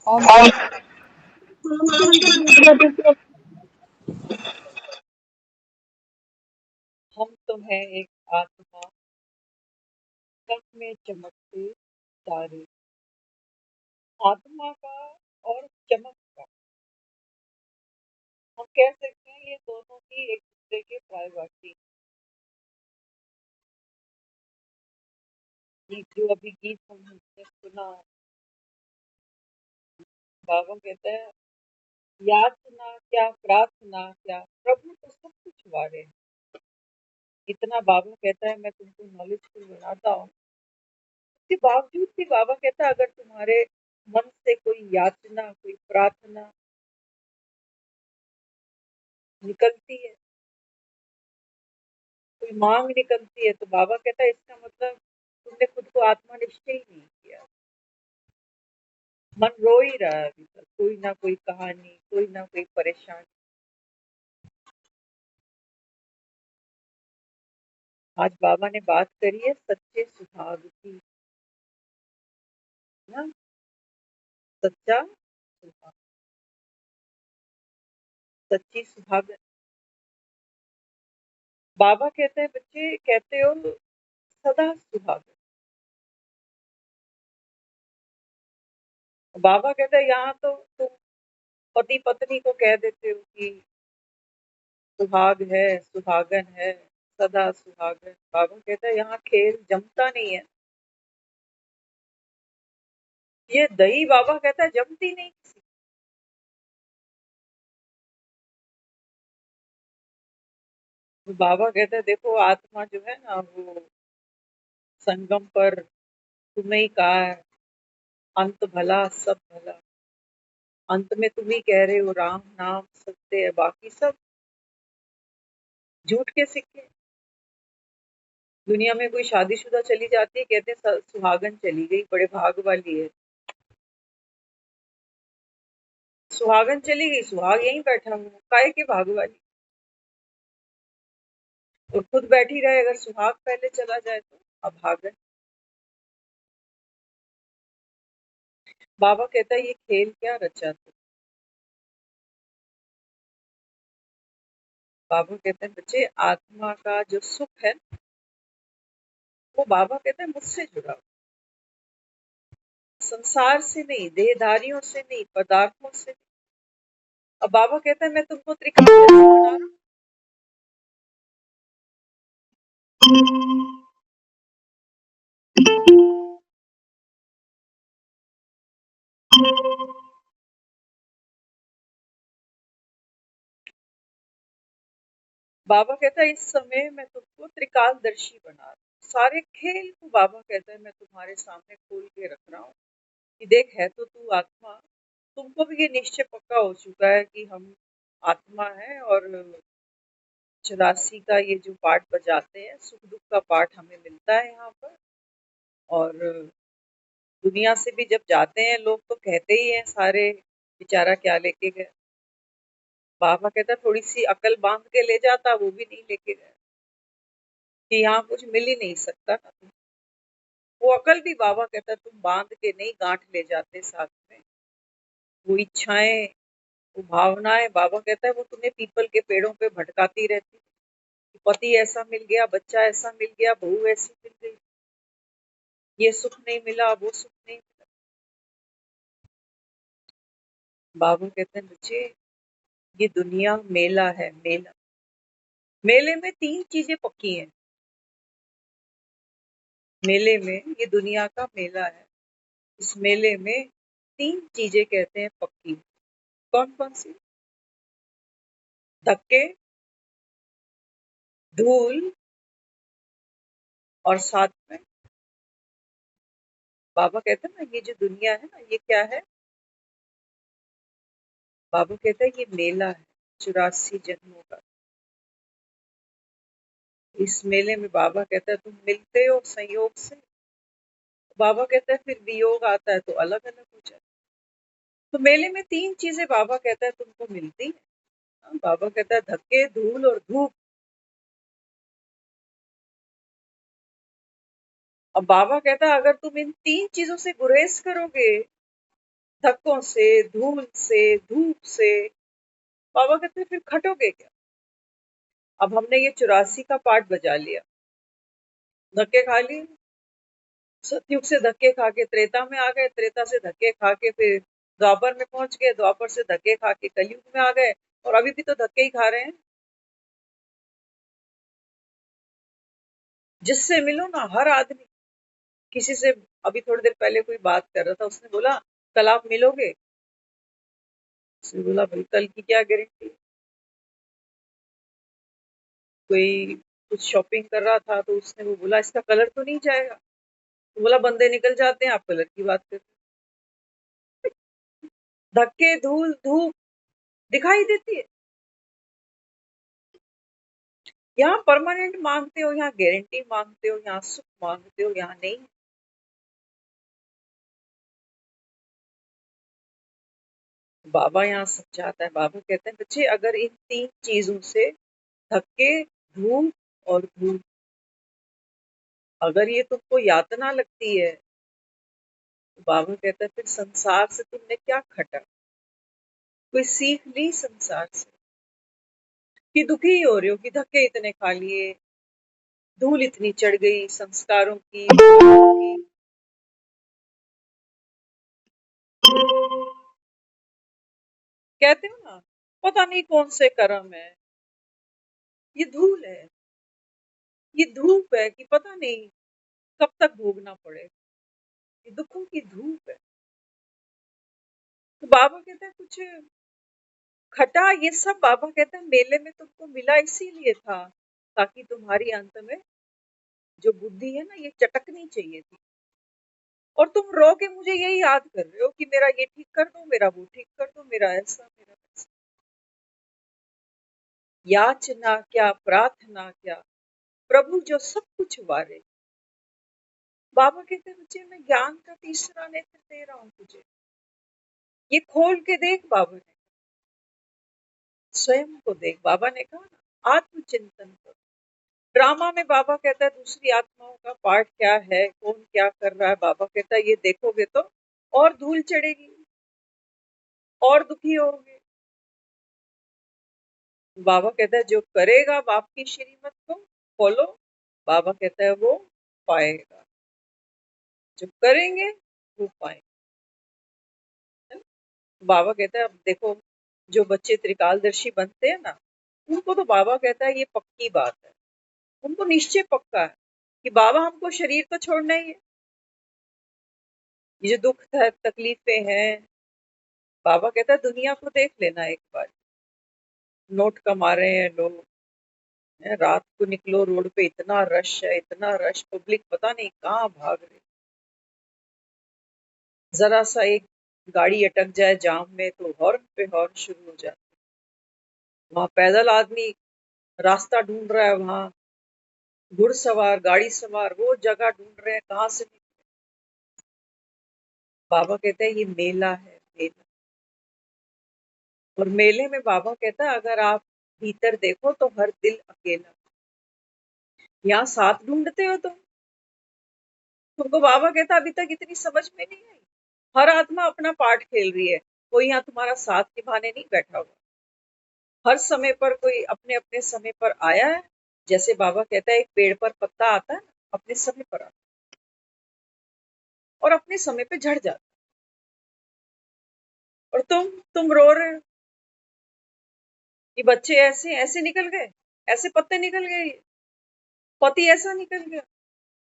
हम हम तुम्हें एक आत्मा तक में चमकते तारे। आत्मा का और चमक का हम कह सकते हैं ये दोनों ही एक दूसरे के पर्यायवाची। ये जो अभी गीत हमने सुना, बाबा कहता है याचना क्या प्रार्थना क्या प्रभु तो सब कुछ वारे हैं। इतना बाबा कहता है मैं तुमको नॉलेजफुल बनाता हूँ, उसके बावजूद भी बाबा कहता है अगर तुम्हारे मन से कोई याचना कोई प्रार्थना निकलती है, कोई मांग निकलती है, तो बाबा कहता है इसका मतलब तुमने खुद को आत्मनिष्ठ ही नहीं किया। मन रो ही रहा है अभी तक, कोई ना कोई कहानी, कोई ना कोई परेशानी। आज बाबा ने बात करी है सच्चे सुहाग की, ना, सच्चा सुहाग, सच्ची सुहाग। बाबा कहते हैं बच्चे कहते हो सदा सुहाग। बाबा कहते हैं यहाँ तो तुम पति पत्नी को कह देते हो कि सुहाग है, सुहागन है, सदा सुहागन। बाबा कहता है यहाँ खेल जमता नहीं है। ये दही बाबा कहता है जमती नहीं किसी। तो बाबा कहता है देखो आत्मा जो है ना वो संगम पर तुम्हें ही कहा है अंत भला सब भला। अंत में तुम ही कह रहे हो राम नाम सत्य है, बाकी सब झूठ के सिक्के। दुनिया में कोई शादीशुदा चली जाती है कहते हैं सुहागन चली गई, बड़े भाग वाली है। सुहागन चली गई, सुहाग यहीं बैठा हुआ, काहे के भाग वाली। और खुद बैठी रहे, अगर सुहाग पहले चला जाए तो अभागन। बाबा कहता है ये खेल क्या रचा तू। बाबा कहते हैं बच्चे आत्मा का जो सुख है वो बाबा कहते हैं मुझसे जुड़ा हुआ, संसार से नहीं, देहधारियों से नहीं, पदार्थों से नहीं। अब बाबा कहता है मैं तुमको त्रिकाल बना रहा हूँ। बाबा कहता है इस समय मैं तुमको त्रिकालदर्शी बना रहा हूँ। सारे खेल को बाबा कहता है मैं तुम्हारे सामने खोल के रख रहा हूँ कि देख है तो तू आत्मा। तुमको भी ये निश्चय पक्का हो चुका है कि हम आत्मा है और 84 का ये जो पाठ बजाते हैं सुख दुख का पाठ हमें मिलता है यहाँ पर। और दुनिया से भी जब जाते हैं लोग तो कहते ही हैं सारे बेचारा क्या लेके गए। बाबा कहता थोड़ी सी अकल बांध के ले जाता, वो भी नहीं लेके गए कि यहाँ कुछ मिल ही नहीं सकता ना। वो अकल भी बाबा कहता तुम बांध के नहीं गांठ ले जाते साथ में। वो इच्छाएं, वो भावनाएं बाबा कहता है वो तुम्हें पीपल के पेड़ों पे भटकाती रहती। पति ऐसा मिल गया, बच्चा ऐसा मिल गया, बहू ऐसी मिल गई, ये सुख नहीं मिला, वो सुख नहीं मिला। बाबा कहते हैं बच्चे ये दुनिया मेला है, मेला। मेले में 3 चीजें पक्की हैं। मेले में, ये दुनिया का मेला है, इस मेले में 3 चीजें कहते हैं पक्की। कौन कौन सी? धक्के, धूल और साथ में बाबा कहते हैं ना ये जो दुनिया है ना ये क्या है। बाबा कहता है ये मेला है 84 जन्मों का। इस मेले में बाबा कहता है तुम मिलते हो संयोग से, बाबा कहता है फिर वियोग आता है तो अलग अलग हो जाए। तो मेले में 3 चीजें बाबा कहता है तुमको मिलती है। बाबा कहता है धक्के, धूल और धूप। अब बाबा कहता है अगर तुम इन 3 चीजों से गुरेज करोगे धक्कों से, धूल से, धूप से। बाबा कहते फिर खटोगे क्या? अब हमने ये 84 का पाठ बजा लिया, धक्के खा लिए, सतयुग से धक्के खा के त्रेता में आ गए, त्रेता से धक्के खा के फिर द्वापर में पहुंच गए, द्वापर से धक्के खा के कलयुग में आ गए, और अभी भी तो धक्के ही खा रहे हैं। जिससे मिलो ना, हर आदमी किसी से, अभी थोड़ी देर पहले कोई बात कर रहा था, उसने बोला कल आप मिलोगे? उसने बोला भाई कल की क्या गारंटी। कोई कुछ शॉपिंग कर रहा था तो उसने वो बोला इसका कलर तो नहीं जाएगा, तो बोला बंदे निकल जाते हैं, आप कलर की बात करते हैं। धक्के, धूल, धूप दिखाई देती है। यहाँ परमानेंट मांगते हो, यहाँ गारंटी मांगते हो, यहाँ सुख मांगते हो, यहाँ नहीं। बाबा यहाँ समझाता है, बाबा कहते हैं बच्चे अगर इन तीन चीजों से, धक्के, धूप और धूप, अगर ये तुमको यातना लगती है, तो बाबा कहता है फिर संसार से तुमने क्या खटा? कोई सीख ली संसार से कि दुखी ही हो रहे हो, कि धक्के इतने खा लिए, धूल इतनी चढ़ गई संस्कारों की, कहते हो ना, पता नहीं कौन से कर्म है, ये धूल है, ये धूप है, कि पता नहीं कब तक भोगना पड़े, ये दुखों की धूप है। तो बाबा कहते हैं कुछ खटा, ये सब बाबा कहते हैं मेले में तुमको मिला इसीलिए था, ताकि तुम्हारी अंत में जो बुद्धि है ना, ये चटकनी चाहिए थी। और तुम रो के मुझे यही याद कर रहे हो कि मेरा ये ठीक कर दो, मेरा वो ठीक कर दो, मेरा ऐसा, मेरा वैसा। याचना क्या, प्रार्थना क्या, प्रभु जो सब कुछ वारे। बाबा कहते हैं बच्चे मैं ज्ञान का तीसरा नेत्र दे रहा हूँ तुझे, ये खोल के देख। बाबा ने स्वयं को देख, बाबा ने कहा ना आत्मचिंतन करो। ड्रामा में बाबा कहता है दूसरी आत्माओं का पार्ट क्या है, कौन क्या कर रहा है, बाबा कहता है ये देखोगे तो और धूल चढ़ेगी, और दुखी होगे। बाबा कहता है जो करेगा बाप की श्रीमत को फॉलो, बाबा कहता है वो पाएगा, जो करेंगे वो पाएंगे। है ना? बाबा कहता है अब देखो, जो बच्चे त्रिकालदर्शी बनते हैं ना, उनको तो बाबा कहता है ये पक्की बात है, उनको निश्चय पक्का है कि बाबा हमको शरीर तो छोड़ना ही है। ये जो दुख है, तकलीफें हैं, बाबा कहता है दुनिया को देख लेना एक बार, नोट कमा रहे हैं लोग, रात को निकलो रोड पे इतना रश है, इतना रश, पब्लिक पता नहीं कहाँ भाग रही। जरा सा एक गाड़ी अटक जाए जाम में तो हॉर्न पे हॉर्न शुरू हो जाता है। वहां पैदल आदमी रास्ता ढूंढ रहा है, वहां घुड़सवार, गाड़ी सवार वो जगह ढूंढ रहे हैं कहाँ से निकले। बाबा कहते हैं ये मेला है, मेला। और मेले में बाबा कहता है अगर आप भीतर देखो तो हर दिल अकेला, यहाँ साथ ढूंढते हो तुमको बाबा कहता अभी तक इतनी समझ में नहीं आई। हर आत्मा अपना पार्ट खेल रही है, कोई यहाँ तुम्हारा साथ निभाने नहीं बैठा हुआ। हर समय पर कोई अपने अपने समय पर आया है। जैसे बाबा कहता है एक पेड़ पर पत्ता आता है ना, अपने समय पर आता है और अपने समय पे झड़ जाता है। और तुम रो रहे हो कि बच्चे ऐसे ऐसे निकल गए, ऐसे पत्ते निकल गए, पति ऐसा निकल गया,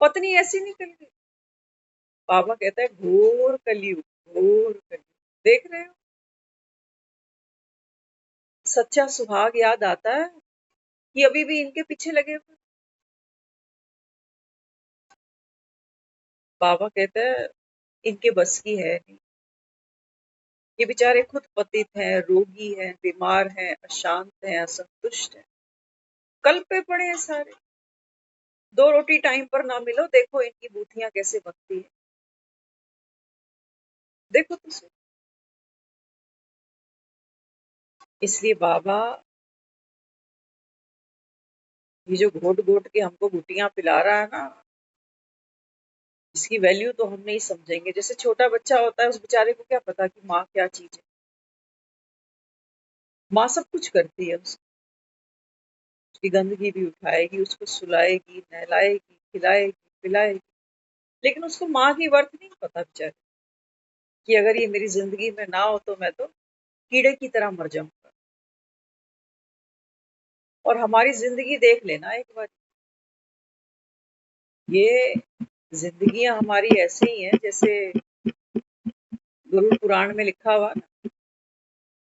पत्नी ऐसी निकल गई। बाबा कहता है घोर कलयुग, घोर कलयुग। देख रहे हो, सच्चा सुहाग याद आता है कि अभी भी इनके पीछे लगे हुए। बाबा कहते हैं इनके बस की है नहीं, ये बेचारे खुद पतित हैं, रोगी हैं, बीमार हैं, अशांत हैं, असंतुष्ट हैं, कल पे पड़े हैं सारे। दो रोटी टाइम पर ना मिलो, देखो इनकी बूथियां कैसे बनती है, देखो तो सही। इसलिए बाबा ये जो घोट घोट के हमको गुटियां पिला रहा है ना, इसकी वैल्यू तो हम नहीं समझेंगे। जैसे छोटा बच्चा होता है, उस बेचारे को क्या पता कि माँ क्या चीज है। माँ सब कुछ करती है, उसकी गंदगी भी उठाएगी, उसको सुलाएगी, नहलाएगी, खिलाएगी, पिलाएगी। लेकिन उसको माँ की वर्थ नहीं पता बेचारे, कि अगर ये मेरी जिंदगी में ना हो तो मैं तो कीड़े की तरह मर जाऊंगा। और हमारी जिंदगी देख लेना एक बार, ये जिंदगियां हमारी ऐसे ही हैं जैसे गुरु पुराण में लिखा हुआ ना,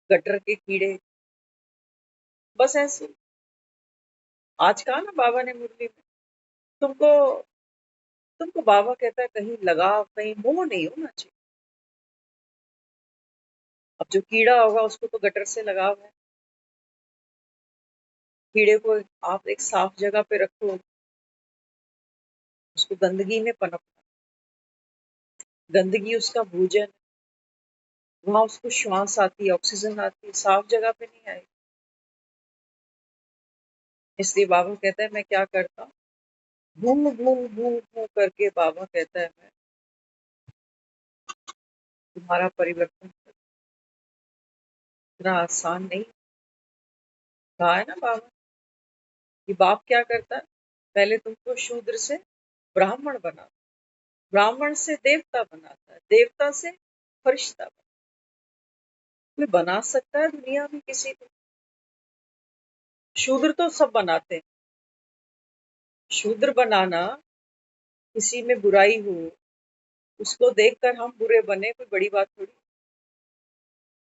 गटर के कीड़े। बस ऐसे। आज कहा ना बाबा ने मुरली में, तुमको तुमको बाबा कहता है कहीं लगाव, कहीं मोह नहीं होना चाहिए। अब जो कीड़ा होगा उसको तो गटर से लगाव है। कीड़े को आप एक साफ जगह पे रखो, उसको गंदगी में पनपना, गंदगी उसका भोजन, वहां उसको श्वास आती है, ऑक्सीजन आती है, साफ जगह पे नहीं आएगी। इसलिए बाबा कहता है मैं क्या करता हूँ, भू भू भू भू करके बाबा कहता है मैं तुम्हारा परिवर्तन कर। इतना आसान नहीं। कहा है ना बाबा कि बाप क्या करता है, पहले तुमको शूद्र से ब्राह्मण बनाता, ब्राह्मण से देवता बनाता है, देवता से फरिश्ता बनाता। कोई बना सकता है दुनिया में किसी को? शूद्र तो सब बनाते हैं। शूद्र बनाना, किसी में बुराई हो, उसको देखकर हम बुरे बने, कोई बड़ी बात थोड़ी।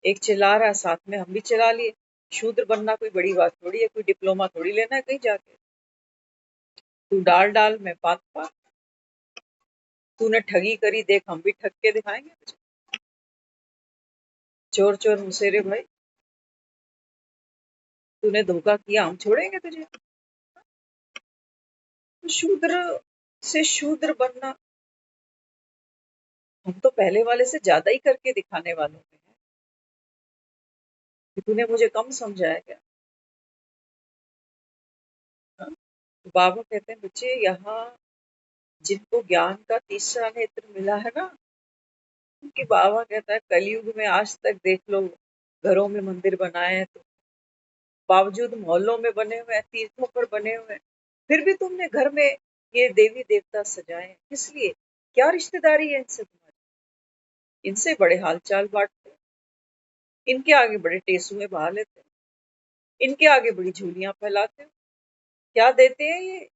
एक चिल्ला रहा है, साथ में हम भी चिल्ला लिए। शूद्र बनना कोई बड़ी बात थोड़ी है, कोई डिप्लोमा थोड़ी लेना है कहीं जाके। तू डाल डाल, मैं पात पात। तूने ठगी करी, देख हम भी ठग के दिखाएंगे तुझे। चोर चोर मुसेरे भाई, तूने धोखा किया, हम छोड़ेंगे तुझे। तो शूद्र से शूद्र बनना, हम तो पहले वाले से ज्यादा ही करके दिखाने वालों में है। कि तूने मुझे कम समझा है क्या? हाँ? तो बाबा कहते हैं बच्चे, यहाँ जिनको ज्ञान का तीसरा नेत्र मिला है ना, उनके बाबा कहता है कलयुग में आज तक देख लो, घरों में मंदिर बनाए हैं तो बावजूद, मोहल्लों में बने हुए हैं, तीर्थों पर बने हुए हैं, फिर भी तुमने घर में ये देवी देवता सजाए हैं। किस लिए? क्या रिश्तेदारी है इनसे तुम्हारी? इनसे बड़े हालचाल बांटते हो, इनके आगे बड़े टेसुए बहा लेते हो, इनके आगे बड़ी झूलियां फैलाते हो। क्या देते हैं ये?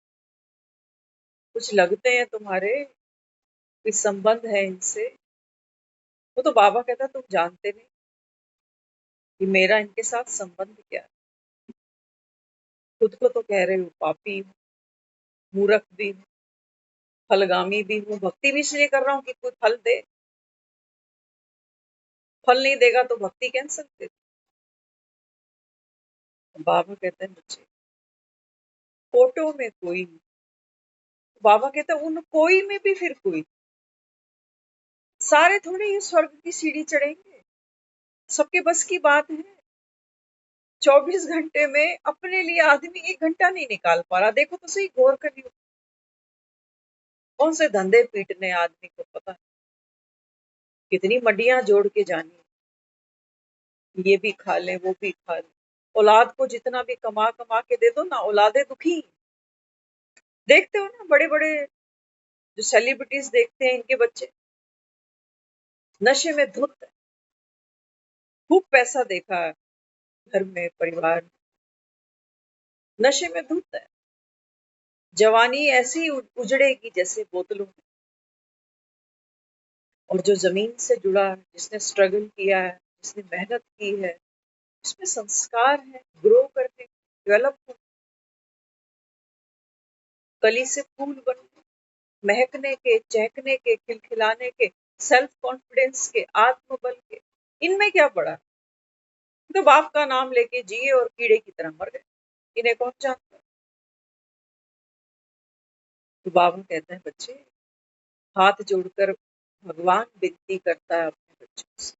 कुछ लगते हैं तुम्हारे, कोई संबंध है इनसे? वो तो बाबा कहता तुम जानते नहीं कि मेरा इनके साथ संबंध क्या है। खुद को तो कह रहे हो पापी हूँ, मूर्ख भी हूँ, फलगामी भी हूँ, भक्ति भी इसलिए कर रहा हूँ कि कोई फल दे। फल नहीं देगा तो भक्ति कैंसिल दे। बाबा कहते हैं बच्चे, फोटो में कोई नहीं। बाबा कहते हैं उन कोई में भी फिर कोई। सारे थोड़े ही स्वर्ग की सीढ़ी चढ़ेंगे, सबके बस की बात है। 24 घंटे में अपने लिए आदमी 1 घंटा नहीं निकाल पा रहा। देखो तो सही, गौर करियो, कौन से धंधे पीटने आदमी को पता है, कितनी मड्डियां जोड़ के जानी, ये भी खा ले वो भी खा ले। औलाद को जितना भी कमा कमा के दे दो ना, औलादे दुखी। देखते हो ना, बड़े बड़े जो सेलिब्रिटीज देखते हैं, इनके बच्चे नशे में धुत है। खूब पैसा देखा है, घर में परिवार में, नशे में धुत है। जवानी ऐसी उजड़ेगी जैसे बोतलों में। और जो जमीन से जुड़ा है, जिसने स्ट्रगल किया है, जिसने मेहनत की है, उसमें संस्कार है ग्रो करने, डेवलप हो, कली से फूल बनने, महकने के, चहकने के, खिलखिलाने के, सेल्फ कॉन्फिडेंस के, आत्मबल के। इनमें क्या पड़ा? तो बाप का नाम लेके जिए और कीड़े की तरह मर गए। इन्हें कौन जानता? तो बाबा कहते हैं बच्चे, हाथ जोड़कर भगवान विनती करता है अपने बच्चों से।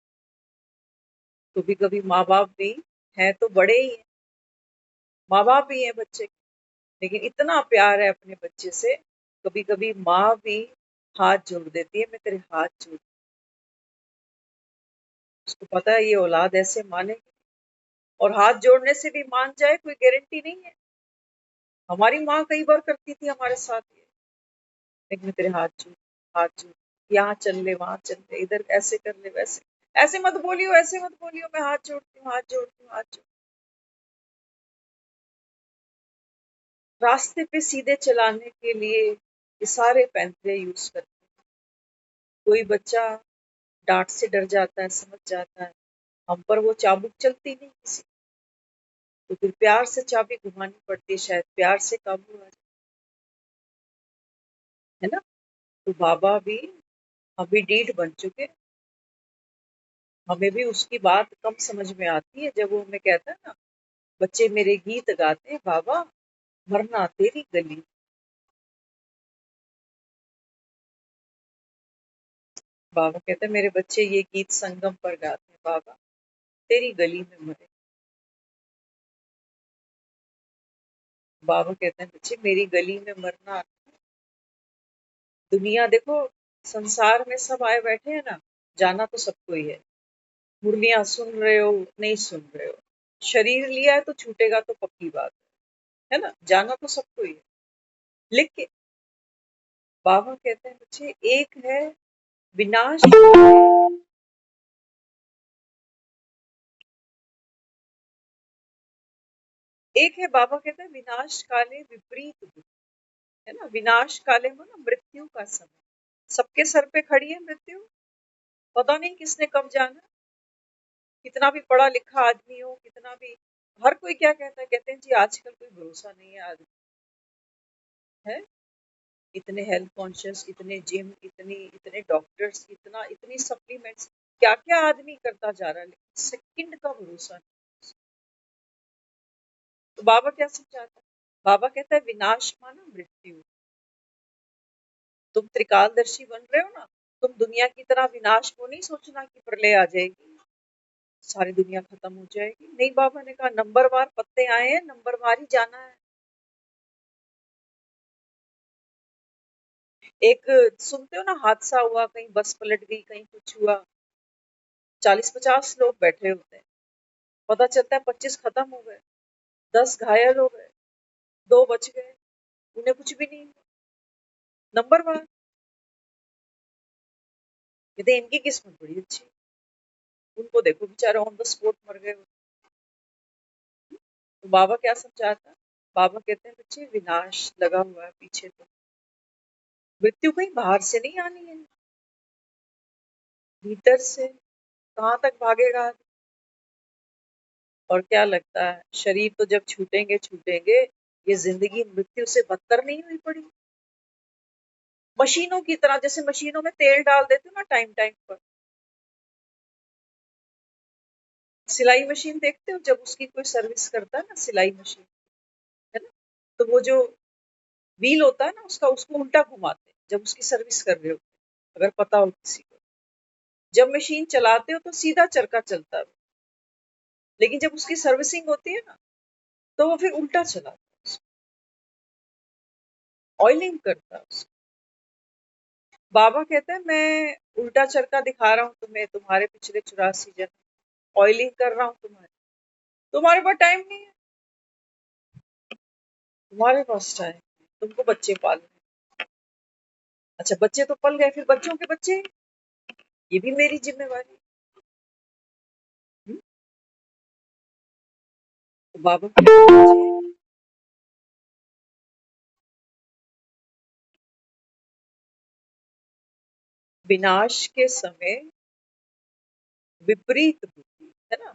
कभी कभी माँ बाप भी हैं तो बड़े ही हैं, माँ बाप भी हैं बच्चे, लेकिन इतना प्यार है अपने बच्चे से, कभी कभी माँ भी हाथ जोड़ देती है, मैं तेरे हाथ जोड़। उसको पता है ये औलाद ऐसे मानेगी, और हाथ जोड़ने से भी मान जाए कोई गारंटी नहीं है। हमारी माँ कई बार करती थी हमारे साथ ये, देख मैं तेरे हाथ जोड़, हाथ जोड़, यहाँ चल ले, वहां चल ले, इधर ऐसे कर ले, वैसे ऐसे मत बोलियो, ऐसे मत बोलियो, मैं हाथ जोड़ती हूँ, हाथ जोड़ती हूँ, हाथ जोड़। रास्ते पे सीधे चलाने के लिए इशारे पैंतरे यूज करते हैं। कोई बच्चा डांट से डर जाता है, समझ जाता है, हम पर वो चाबुक चलती नहीं किसी, तो फिर प्यार से चाबी घुमानी पड़ती है, शायद प्यार से काबू आ जाए, है ना। तो बाबा भी अभी डीठ बन चुके, हमें भी उसकी बात कम समझ में आती है जब वो हमें कहता है ना, बच्चे मेरे गीत गाते हैं बाबा, मरना तेरी गली। बाबा कहते हैं मेरे बच्चे ये गीत संगम पर गाते हैं बाबा, तेरी गली में मरे। बाबा कहते हैं बच्चे मेरी गली में मरना। दुनिया देखो, संसार में सब आए बैठे हैं ना, जाना तो सबको ही है। मुरलियां सुन रहे हो, नहीं सुन रहे हो, शरीर लिया है तो छूटेगा तो पक्की बात है ना, जाना तो सबको ही है। लेकिन बाबा कहते हैं बच्चे एक है विनाश, एक है बाबा कहते हैं विनाश काले विपरीत बुद्धि, है ना। विनाश काले में ना मृत्यु का समय, सबके सर पे खड़ी है मृत्यु, पता नहीं किसने कब जाना। कितना भी पढ़ा लिखा आदमी हो, कितना भी, हर कोई क्या कहता है, कहते हैं जी आजकल कोई भरोसा नहीं है आदमी, है। इतने हेल्थ कॉन्शियस, इतने जिम, इतनी इतने डॉक्टर्स, इतना इतनी सप्लीमेंट्स, क्या क्या आदमी करता जा रहा है, लेकिन सेकंड का भरोसा नहीं। तो बाबा क्या समझाता है, बाबा कहता है विनाश माना मृत्यु। तुम त्रिकालदर्शी बन रहे हो ना, तुम दुनिया की तरह विनाश को नहीं सोचना कि प्रलय आ जाएगी, सारी दुनिया खत्म हो जाएगी, नहीं। बाबा ने कहा नंबरवार पत्ते आए हैं, नंबरवार ही जाना है। एक सुनते हो ना, हादसा हुआ, कहीं बस पलट गई, कहीं कुछ हुआ, 40-50 लोग बैठे होते हैं, पता चलता है 25 खत्म हो गए, 10 घायल हो गए, 2 बच गए, उन्हें कुछ भी नहीं हुआ। नंबरवार, कहते इनकी किस्मत बड़ी अच्छी, उनको देखो बेचारे ऑन द स्पॉट मर गए। तो बाबा क्या समझाता, बाबा कहते हैं बच्चे विनाश लगा हुआ है पीछे, तो मृत्यु कहीं बाहर से नहीं आनी है, भीतर से। कहाँ तक भागेगा। और क्या लगता है शरीर तो जब छूटेंगे छूटेंगे, ये जिंदगी मृत्यु से बदतर नहीं हुई पड़ी। मशीनों की तरह, जैसे मशीनों में तेल डाल देते हो ना टाइम टाइम पर, सिलाई मशीन देखते हो जब उसकी कोई सर्विस करता है ना, सिलाई मशीन, है ना, तो वो जो व्हील होता है ना उसका, उसको उल्टा घुमाते हैं जब उसकी सर्विस कर रहे हो, अगर पता हो किसी को। जब मशीन चलाते हो तो सीधा चरखा चलता है, लेकिन जब उसकी सर्विसिंग होती है ना, तो वो फिर उल्टा चलाता है, ऑयलिंग करता है उसको। बाबा कहते हैं मैं उल्टा चरखा दिखा रहा हूँ तुम्हें, तुम्हारे पिछले 84 जन्म, ऑयलिंग कर रहा हूँ तुम्हारे, तुम्हारे पास टाइम नहीं है, तुम्हारे पास टाइम, तुमको बच्चे पालने। अच्छा बच्चे तो पल गए, फिर बच्चों के बच्चे, ये भी मेरी जिम्मेवारी। हम्म? तो बाबा कहते हैं, विनाश के समय विपरीत बुद्धि, है ना।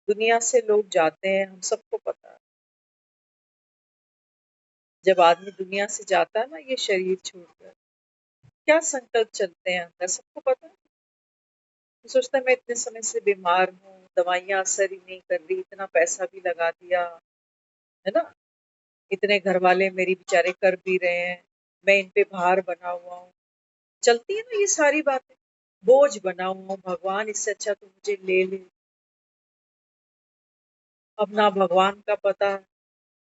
दुनिया से लोग जाते हैं, हम सबको पता है, जब आदमी दुनिया से जाता है ना ये शरीर छोड़कर, क्या संकल्प चलते हैं अंदर, सबको पता है। तो सोचता है मैं इतने समय से बीमार हूँ, दवाइयां असर ही नहीं कर रही, इतना पैसा भी लगा दिया, है ना, इतने घर वाले मेरी बेचारे कर भी रहे हैं, मैं इन पे भार बना हुआ हूँ, चलती है ना ये सारी बातें, बोझ बना हुआ हूँ, भगवान इससे अच्छा तो मुझे ले ले। अब ना भगवान का पता,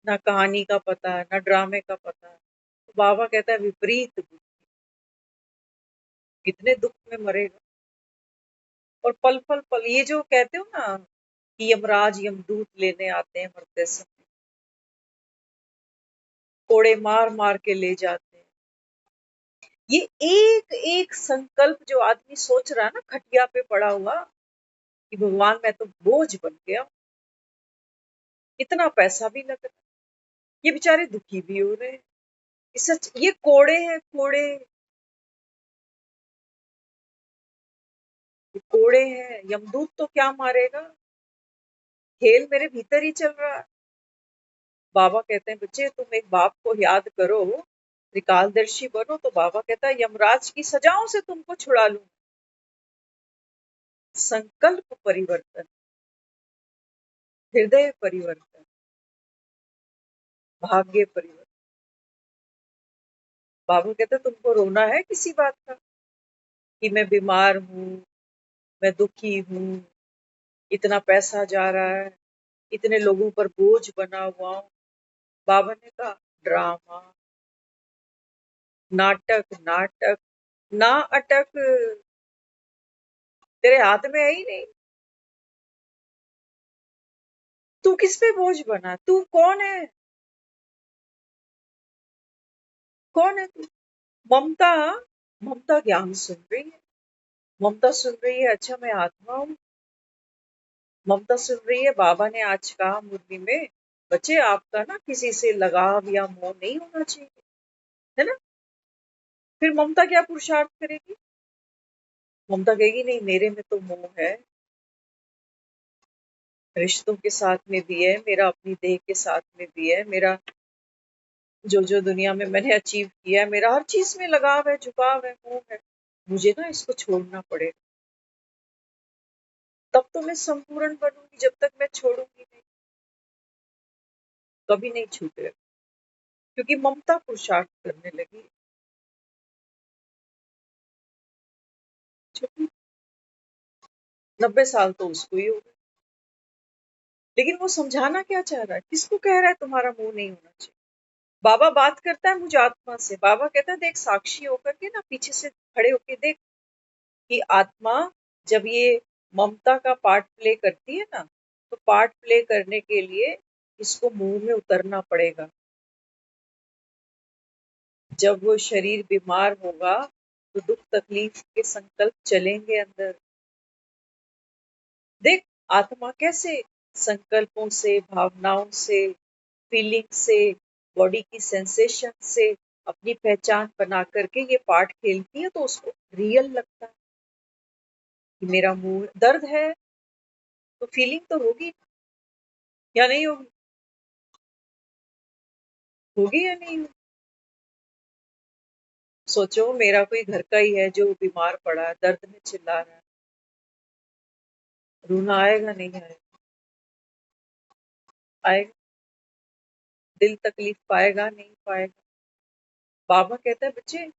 ना कहानी का पता, ना ड्रामे का पता। तो बाबा कहता है विपरीत बुद्धि, कितने दुख में मरेगा। और पल पल पल ये जो कहते हो ना कि यमराज यमदूत लेने आते हैं मरते समय, कोड़े मार मार के ले जाते हैं। ये एक एक संकल्प जो आदमी सोच रहा है ना खटिया पे पड़ा हुआ कि भगवान मैं तो बोझ बन गया, इतना पैसा भी लग रहा है, ये बेचारे दुखी भी हो रहे हैं। सच ये कोड़े हैं कोड़े, ये कोड़े हैं। यमदूत तो क्या मारेगा, खेल मेरे भीतर ही चल रहा है। बाबा कहते हैं बच्चे तुम एक बाप को याद करो, त्रिकालदर्शी बनो, तो बाबा कहता है यमराज की सजाओं से तुमको छुड़ा लूं। संकल्प परिवर्तन, हृदय परिवर्तन, भाग्य परिवर्तन। बाबा कहते हैं तुमको रोना है किसी बात का कि मैं बीमार हूँ, मैं दुखी हूँ, इतना पैसा जा रहा है, इतने लोगों पर बोझ बना हुआ हूँ। बाबा ने कहा ड्रामा, नाटक नाटक, ना अटक, तेरे हाथ में है ही नहीं। तू किस पे बोझ बना, तू कौन है, कौन है तू। ममता, ममता ज्ञान सुन रही है, ममता सुन रही है अच्छा मैं आत्मा हूँ। ममता सुन रही है बाबा ने आज कहा मुरली में बच्चे आपका ना किसी से लगाव या मोह नहीं होना चाहिए, है ना। फिर ममता क्या पुरुषार्थ करेगी, ममता कहेगी नहीं मेरे में तो मोह है, रिश्तों के साथ में भी है, मेरा अपनी देह के साथ में भी है, मेरा जो जो दुनिया में मैंने अचीव किया है, मेरा हर चीज में लगाव है, झुकाव है, मोह है, मुझे ना इसको छोड़ना पड़ेगा। तब तो मैं संपूर्ण बनूंगी, जब तक मैं छोड़ूंगी नहीं कभी नहीं छूटेगा, क्योंकि ममता पुरुषार्थ करने लगी। 90 साल तो उसको ही हो गए, लेकिन वो समझाना क्या चाह रहा है, किसको कह रहा है तुम्हारा मुंह नहीं होना चाहिए। बाबा बात करता है मुझे आत्मा से, बाबा कहता है देख साक्षी होकर के ना पीछे से खड़े होके देख कि आत्मा जब ये ममता का पार्ट प्ले करती है ना, तो पार्ट प्ले करने के लिए इसको मुंह में उतरना पड़ेगा। जब वो शरीर बीमार होगा तो दुख तकलीफ के संकल्प चलेंगे अंदर। देख आत्मा कैसे संकल्पों से, भावनाओं से, फीलिंग से, बॉडी की सेंसेशन से अपनी पहचान बना करके ये पार्ट खेलती है, तो उसको रियल लगता है कि मेरा मुंह दर्द है, तो फीलिंग तो होगी या नहीं होगी, होगी या नहीं होगी। सोचो मेरा कोई घर का ही है जो बीमार पड़ा है, दर्द में चिल्ला रहा है, रोना आएगा नहीं आएगा, आएगा, दिल तकलीफ पाएगा नहीं पाएगा। बाबा कहता है बच्चे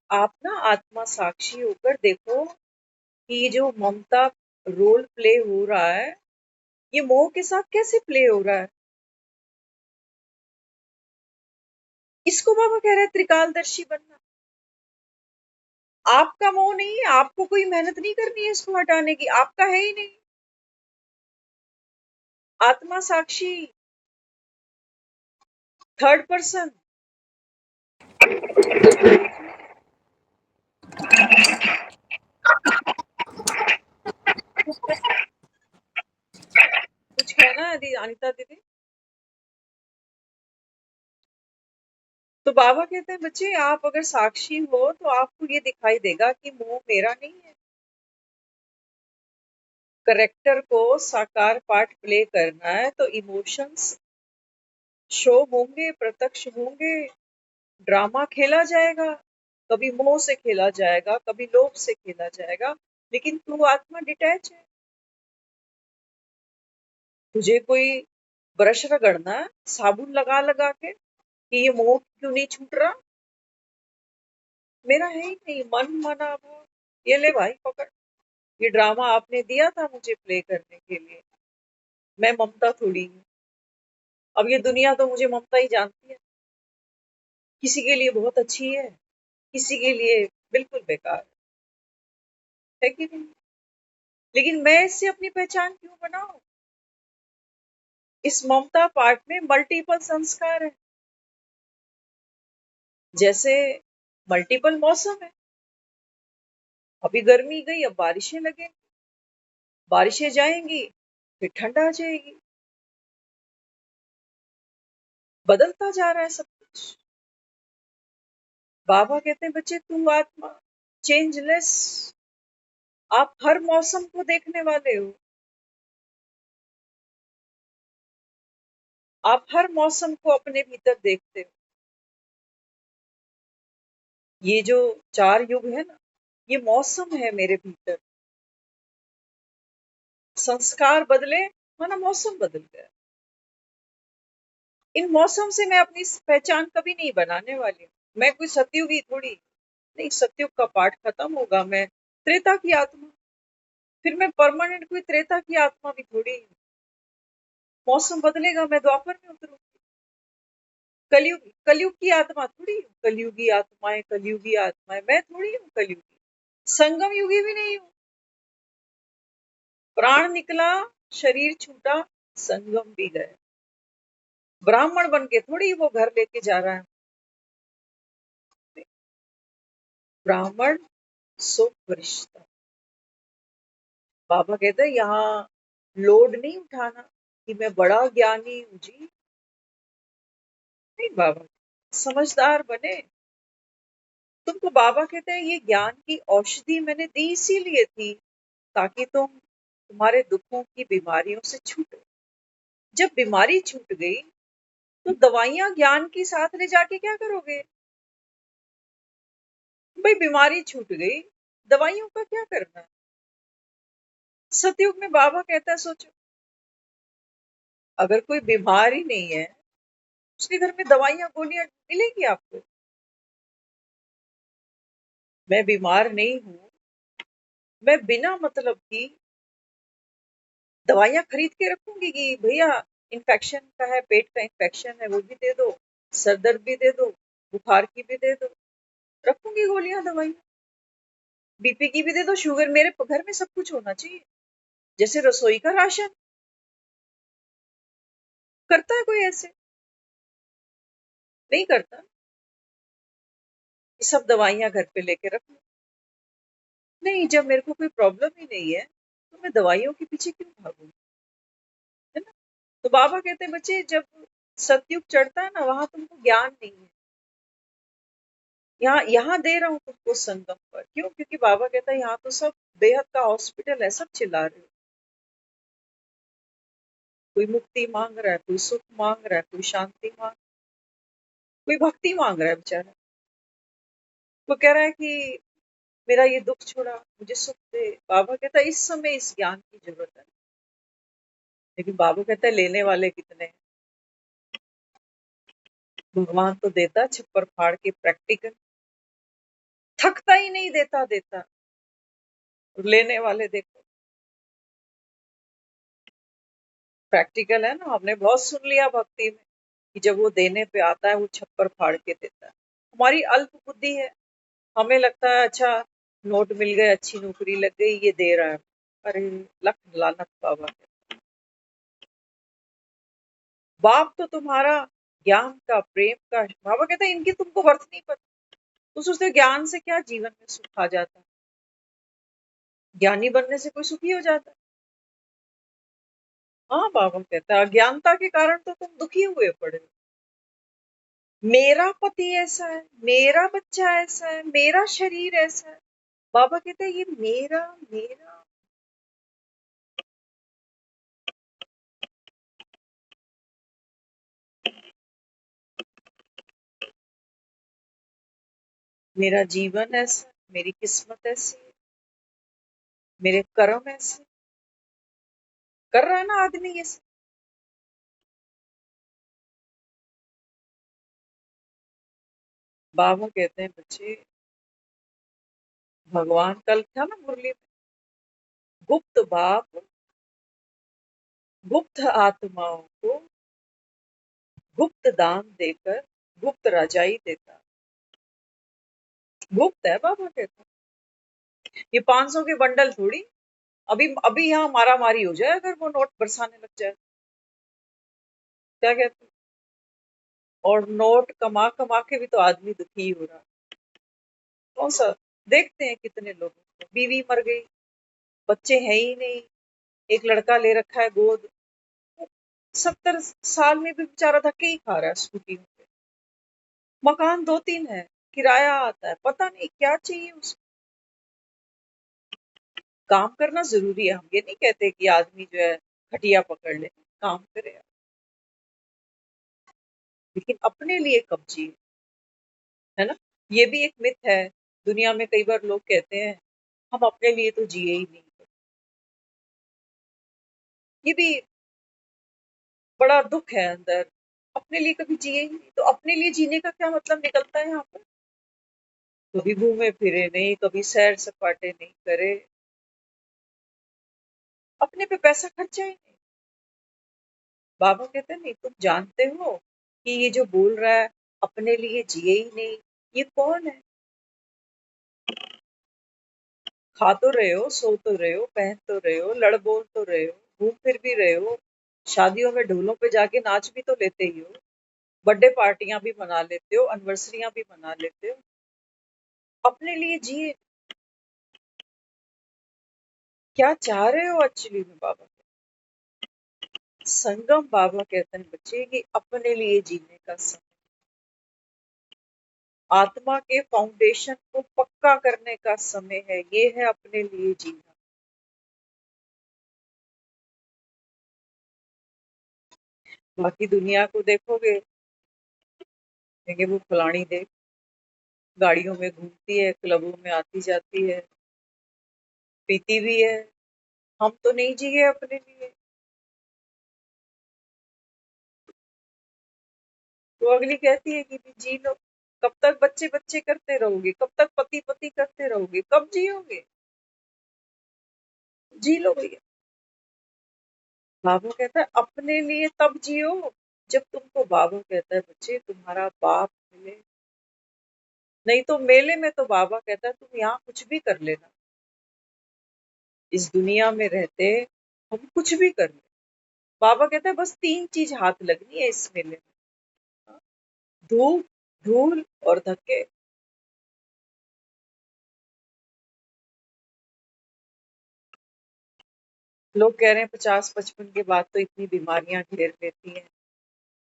आप ना आत्मा साक्षी होकर देखो कि ये जो ममता रोल प्ले हो रहा है, ये मोह के साथ कैसे प्ले हो रहा है। इसको बाबा कह रहे हैं त्रिकालदर्शी बनना। आपका मोह नहीं है, आपको कोई मेहनत नहीं करनी है इसको हटाने की, आपका है ही नहीं। आत्मा साक्षी, थर्ड पर्सन, कुछ कहना है अनिता दीदी। तो बाबा कहते हैं बच्चे आप अगर साक्षी हो तो आपको ये दिखाई देगा कि मोह मेरा नहीं है। करेक्टर को साकार पार्ट प्ले करना है तो इमोशंस शो होंगे, प्रत्यक्ष होंगे, ड्रामा खेला जाएगा, कभी मोह से खेला जाएगा, कभी लोभ से खेला जाएगा, लेकिन तू आत्मा डिटैच है। तुझे कोई ब्रश रगड़ना है साबुन लगा लगा के कि ये मोह क्यों नहीं छूट रहा, मेरा है ही नहीं, मन मना भाव, ये ले भाई पकड़, ये ड्रामा आपने दिया था मुझे प्ले करने के लिए, मैं ममता थोड़ी हूँ। अब ये दुनिया तो मुझे ममता ही जानती है, किसी के लिए बहुत अच्छी है, किसी के लिए बिल्कुल बेकार है। है कि नहीं? लेकिन मैं इससे अपनी पहचान क्यों बनाऊं? इस ममता पाठ में मल्टीपल संस्कार है। जैसे मल्टीपल मौसम है, अभी गर्मी गई, अब बारिशें लगेंगी, बारिशें जाएंगी, फिर ठंड आ जाएगी, बदलता जा रहा है सब कुछ। बाबा कहते हैं बच्चे तू आत्मा चेंजलेस, आप हर मौसम को देखने वाले हो, आप हर मौसम को अपने भीतर देखते हो। ये जो 4 युग है ना, ये मौसम है मेरे भीतर। संस्कार बदले माना मौसम बदल गया। इन मौसम से मैं अपनी पहचान कभी नहीं बनाने वाली हूँ। मैं कोई सतयुगी थोड़ी, नहीं, सतयुग का पाठ खत्म होगा, मैं त्रेता की आत्मा, फिर मैं परमानेंट कोई त्रेता की आत्मा भी थोड़ी हूँ। मौसम बदलेगा, मैं द्वापर में उतरूंगी। कलयुग कलयुग की आत्मा थोड़ी हूँ, कलयुगी आत्माएं मैं थोड़ी हूँ कलयुगी। संगम युगी भी नहीं हूँ। प्राण निकला, शरीर छूटा, संगम भी गए। ब्राह्मण बन के थोड़ी वो घर लेके जा रहा है। ब्राह्मण सो फरिश्ता। बाबा कहते हैं यहाँ लोड नहीं उठाना कि मैं बड़ा ज्ञानी हूँ जी। नहीं बाबा, समझदार बने। तुमको बाबा कहते हैं ये ज्ञान की औषधि मैंने दी इसीलिए थी ताकि तुम्हारे दुखों की बीमारियों से छूटो। जब बीमारी छूट गई तो दवाइयां ज्ञान की साथ ले जाके क्या करोगे? भाई बीमारी छूट गई, दवाइयों का क्या करना है? सतयुग में बाबा कहता है सोचो, अगर कोई बीमार ही नहीं है, उसके घर में दवाइयां गोलियां मिलेगी आपको? मैं बीमार नहीं हूं, मैं बिना मतलब की दवाइयां खरीद के रखूंगी कि भैया इन्फेक्शन का है, पेट का इन्फेक्शन है, वो भी दे दो, सर दर्द भी दे दो, बुखार की भी दे दो, रखूंगी गोलियां दवाई। बीपी की भी दे दो, शुगर, मेरे घर में सब कुछ होना चाहिए। जैसे रसोई का राशन करता है कोई ऐसे? नहीं करता। ये सब दवाइयां घर पे लेके रख लो। नहीं, जब मेरे को कोई प्रॉब्लम ही नहीं है तो मैं दवाइयों के पीछे क्यों भागूंगी? है ना? तो बाबा कहते हैं बच्चे जब सतयुग चढ़ता है ना, वहां तुमको ज्ञान नहीं है। यहाँ यहाँ दे रहा हूँ तुमको संगम पर। क्यों? क्योंकि बाबा कहता है यहाँ तो सब बेहद का हॉस्पिटल है, सब चिल्ला रहे हो। कोई मुक्ति मांग रहा है, कोई सुख मांग रहा है, कोई शांति मांग, कोई भक्ति मांग रहा है बेचारा। वो कह रहा है कि मेरा ये दुख छोड़ा, मुझे सुख दे। बाबा कहता है इस समय इस ज्ञान की जरूरत है। लेकिन बाबा कहता है लेने वाले कितने हैं? भगवान तो देता छप्पर फाड़ के प्रैक्टिकल, थकता ही नहीं, देता देता। और लेने वाले देखो, प्रैक्टिकल है ना। हमने बहुत सुन लिया भक्ति में कि जब वो देने पे आता है वो छप्पर फाड़ के देता है। हमारी अल्प बुद्धि है, हमें लगता है अच्छा नोट मिल गए, अच्छी नौकरी लग गई, ये दे रहा है। अरे लख लानत बाबा है। बाप तो तुम्हारा ज्ञान का, प्रेम का, बाबा कहता है इनकी तुमको वर्थ नहीं पता। तो सोचते हो ज्ञान से क्या जीवन में सुख आ जाता है? ज्ञानी बनने से कोई सुखी हो जाता है? हाँ, बाबा कहता है अज्ञानता के कारण तो तुम दुखी हुए पड़े हो। मेरा पति ऐसा है, मेरा बच्चा ऐसा है, मेरा शरीर ऐसा है। बाबा कहते हैं ये मेरा मेरा मेरा जीवन ऐसा, मेरी किस्मत ऐसी है, मेरे कर्म ऐसे। कर रहा है ना आदमी ये सब। बाबा कहते हैं बच्चे, भगवान कल था ना मुरली में, गुप्त बाप गुप्त आत्माओं को गुप्त दान देकर गुप्त रजाई देता। गुप्त है बाबा कहता। ये 500 के बंडल थोड़ी, अभी अभी यहाँ मारा मारी हो जाए अगर वो नोट बरसाने लग जाए। क्या कहते हैं? और नोट कमा कमा के भी तो आदमी दुखी हो रहा है। कौन सा? देखते हैं कितने लोगों को बीवी मर गई, बच्चे हैं ही नहीं, एक लड़का ले रखा है गोद, 70 साल में भी बेचारा धक्के ही खा रहा है स्कूटी पे। मकान 2-3 है, किराया आता है, पता नहीं क्या चाहिए उसको। काम करना जरूरी है, हम ये नहीं कहते कि आदमी जो है खटिया पकड़ ले, काम करे, लेकिन अपने लिए कब जिए, है ना? ये भी एक मिथ है। दुनिया में कई बार लोग कहते हैं हम अपने लिए तो जिए ही नहीं। ये भी बड़ा दुख है अंदर, अपने लिए कभी जिए ही नहीं, तो अपने लिए जीने का क्या मतलब निकलता है यहाँ पर? कभी घूमे फिरे नहीं, कभी सैर सपाटे नहीं करे, अपने पे पैसा खर्चा ही नहीं। बाबा कहते हैं नहीं, तुम जानते हो कि ये जो बोल रहा है अपने लिए जिए ही नहीं, ये कौन है? खा तो रहे हो, सो तो रहे हो, पहन तो रहे हो, लड़ बोल तो रहे हो, घूम फिर भी रहे हो, शादियों में ढोलों पे जाके नाच भी तो लेते ही हो, बर्थडे पार्टियां भी मना लेते हो, एनिवर्सरियां भी मना लेते हो, अपने लिए जिए। क्या चाह रहे हो एक्चुअली में? बाबा संगम, बाबा कहते हैं बच्चे कि अपने लिए जीने का समय, आत्मा के फाउंडेशन को पक्का करने का समय है, ये है अपने लिए जीना। बाकी दुनिया को देखोगे, देखेंगे वो फलानी देख गाड़ियों में घूमती है, क्लबों में आती जाती है, पीती भी है, हम तो नहीं जिए अपने लिए। तो अगली कहती है कि भी जी लो, कब तक बच्चे बच्चे करते रहोगे, कब तक पति पति करते रहोगे, कब जियोगे? जी लो भैया। बाबू कहता है अपने लिए तब जियो जब तुमको, बाबू कहता है बच्चे तुम्हारा बाप मिले, नहीं तो मेले में तो बाबा कहता है तुम यहाँ कुछ भी कर लेना, इस दुनिया में रहते हम कुछ भी कर ले। बाबा कहता है बस 3 चीज हाथ लगनी है इस मेले में, धूप, धूल और धक्के। लोग कह रहे हैं 50-55 के बाद तो इतनी बीमारियां घेर लेती हैं,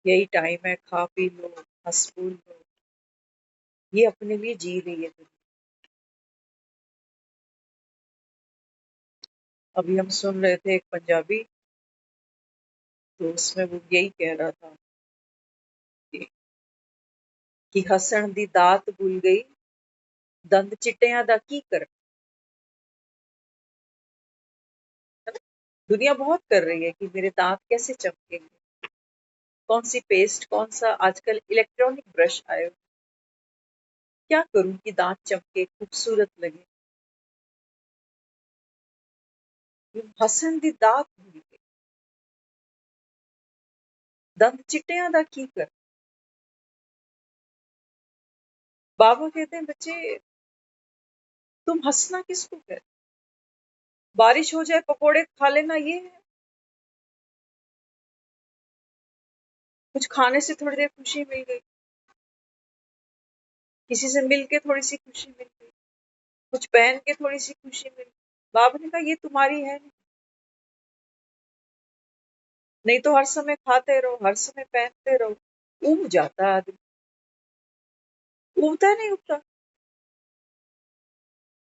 यही टाइम है, खा पी लो, हंस फूल लो, ये अपने लिए जी रही है दुनिया। अभी हम सुन रहे थे एक पंजाबी, तो उसमें वो यही कह रहा था कि, हसन दी दात भूल गई, दंद चिट्टियां दा की कर। दुनिया बहुत कर रही है कि मेरे दांत कैसे चमकेंगे, कौन सी पेस्ट, कौन सा आजकल इलेक्ट्रॉनिक ब्रश आए हो, क्या करूं कि दांत चमके, खूबसूरत लगे। हसन दी दात भूल गई, दंद चिट्टियां दा की कर। बाबा कहते हैं बच्चे तुम हंसना किसको कहते? बारिश हो जाए पकोड़े खा लेना, ये है? कुछ खाने से थोड़ी देर खुशी मिल गई, किसी से मिल के थोड़ी सी खुशी मिल गई, कुछ पहन के थोड़ी सी खुशी मिल गई। बाबा ने कहा ये तुम्हारी है नहीं, नहीं तो हर समय खाते रहो, हर समय पहनते रहो, ऊब जाता है आदमी। उबता नहीं उबता,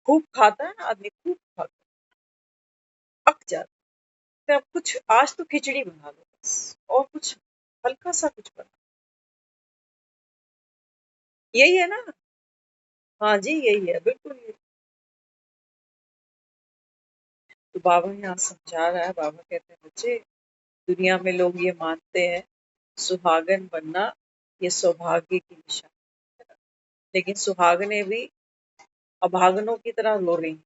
खूब खाता है ना आदमी, खूब खाता है, पक जाता है। अब कुछ आज तो खिचड़ी बना लो बस, और कुछ हल्का सा कुछ बना, यही है ना? हाँ जी, यही है, बिल्कुल यही। तो बाबा यहाँ समझा रहा है, बाबा कहते हैं बच्चे दुनिया में लोग ये मानते हैं सुहागन बनना ये सौभाग्य की निशानी है, लेकिन सुहागने भी अभागनों की तरह रो रही हैं।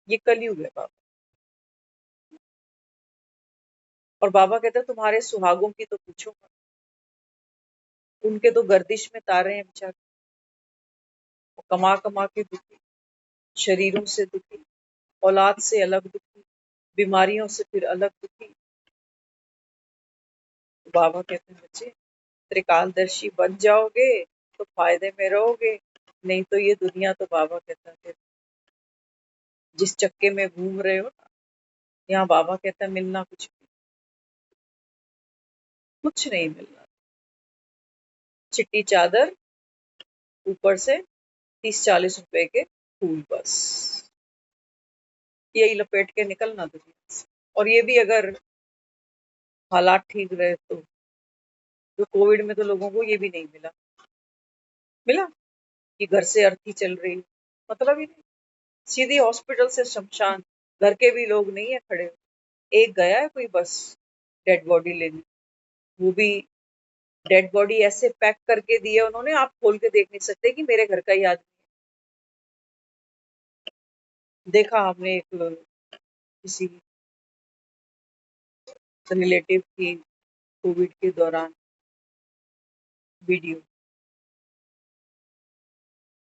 ये कलयुग है बाबा। और बाबा कहते हैं तुम्हारे सुहागों की तो पूछो मत, उनके तो गर्दिश में तारे हैं बेचारे, वो कमा कमा के दुखी। शरीरों से दुखी, औलाद से अलग दुखी, बीमारियों से फिर अलग दुखी। तो बाबा कहते हैं बच्चे त्रिकालदर्शी बन जाओगे तो फायदे में रहोगे, नहीं तो ये दुनिया तो बाबा कहता है जिस चक्के में घूम रहे हो ना, यहाँ बाबा कहता है मिलना कुछ नहीं मिलना। चिट्टी चादर, ऊपर से 30-40 रुपए के फूल, बस यही लपेट के निकलना दुनिया से। और ये भी अगर हालात ठीक रहे तो कोविड में तो लोगों को ये भी नहीं मिला मिला कि घर से अर्थी चल रही, मतलब ही नहीं। सीधी हॉस्पिटल से शमशान, घर के भी लोग नहीं है खड़े। एक गया है कोई बस डेड बॉडी लेने, वो भी डेड बॉडी ऐसे पैक करके दी है उन्होंने, आप खोल के देख नहीं सकते कि मेरे घर का ही आदमी है। देखा हमने एक किसी रिलेटिव की कोविड के दौरान वीडियो,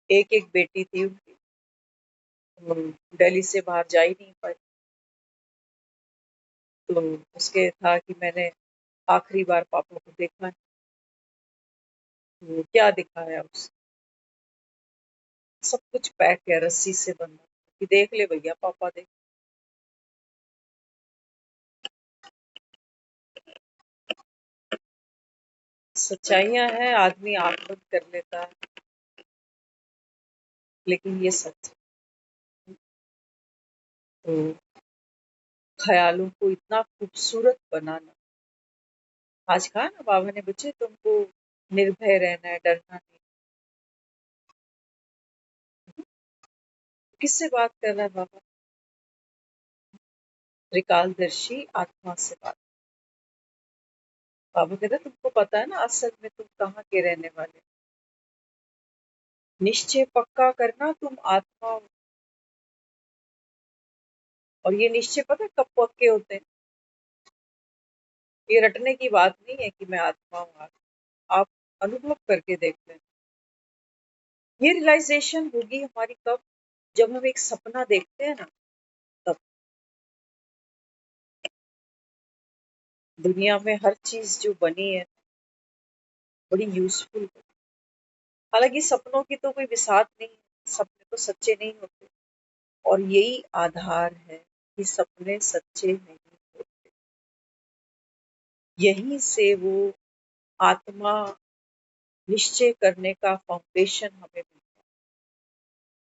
एक एक बेटी थी उनकी, दिल्ली से बाहर जा ही नहीं पाई। तो उसके था कि मैंने आखिरी बार पापा को देखा है, तो क्या दिखाया उसे, सब कुछ पैक है रस्सी से बंधा कि देख ले भैया पापा देख। सच्चाइयां हैं, आदमी आंख बंद कर लेता है, लेकिन ये सच है। तो ख्यालों को इतना खूबसूरत बनाना, आज कहा ना बाबा ने बच्चे तुमको निर्भय रहना है, डरना नहीं। किससे बात कर रहा है बाबा? त्रिकालदर्शी आत्मा से बात। बाबा कहते तुमको पता है ना असल में तुम कहाँ के रहने वाले? निश्चय पक्का करना तुम आत्मा हो। और ये निश्चय पता है कब पक्के होते हैं? ये रटने की बात नहीं है कि मैं आत्मा हूँ। आप अनुभव करके देख लें। ये रियलाइजेशन होगी हमारी कब? जब हम एक सपना देखते हैं ना, तब। दुनिया में हर चीज जो बनी है बड़ी यूजफुल है। हालांकि सपनों की तो कोई विसात नहीं है, सपने तो सच्चे नहीं होते। और यही आधार है कि सपने सच्चे नहीं होते। यहीं से वो आत्मा निश्चय करने का फाउंडेशन हमें मिलता है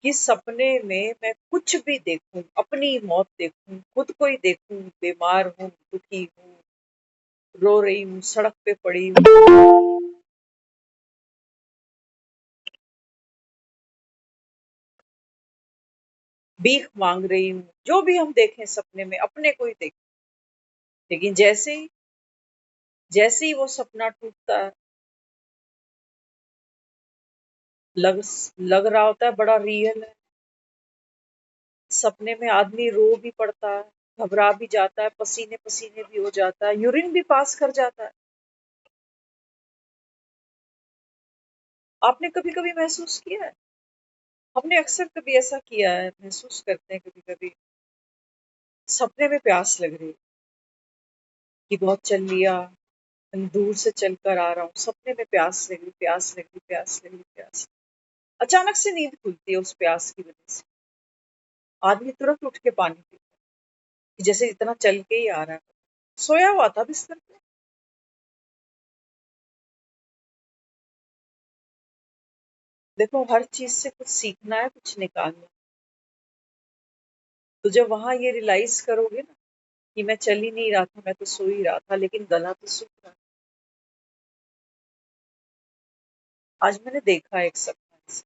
कि सपने में मैं कुछ भी देखूं, अपनी मौत देखूं, खुद को ही देखूं, बीमार हूं, दुखी हूं, रो रही हूं, सड़क पे पड़ी हूं, भीख मांग रही हूँ, जो भी हम देखें सपने में अपने को ही देखें। लेकिन जैसे ही वो सपना टूटता है, लग लग रहा होता है बड़ा रियल है। सपने में आदमी रो भी पड़ता है, घबरा भी जाता है, पसीने पसीने भी हो जाता है, यूरिन भी पास कर जाता है। आपने कभी कभी महसूस किया है? हमने अक्सर कभी ऐसा किया है, महसूस करते हैं कभी कभी सपने में प्यास लग रही कि बहुत चल लिया, दूर से चल कर आ रहा हूँ, सपने में प्यास लगी, प्यास लगी, प्यास लगी, प्यास। अचानक से नींद खुलती है उस प्यास की वजह से, आदमी तुरंत उठ के पानी पीता है जैसे इतना चल के ही आ रहा है। सोया हुआ था बिस्तर पे। देखो हर चीज से कुछ सीखना है, कुछ निकालना है। तो जब वहां ये रियलाइज करोगे ना कि मैं चल ही नहीं रहा था, मैं तो सो ही रहा था, लेकिन गला तो सूख रहा है। आज मैंने देखा एक सपना ऐसे,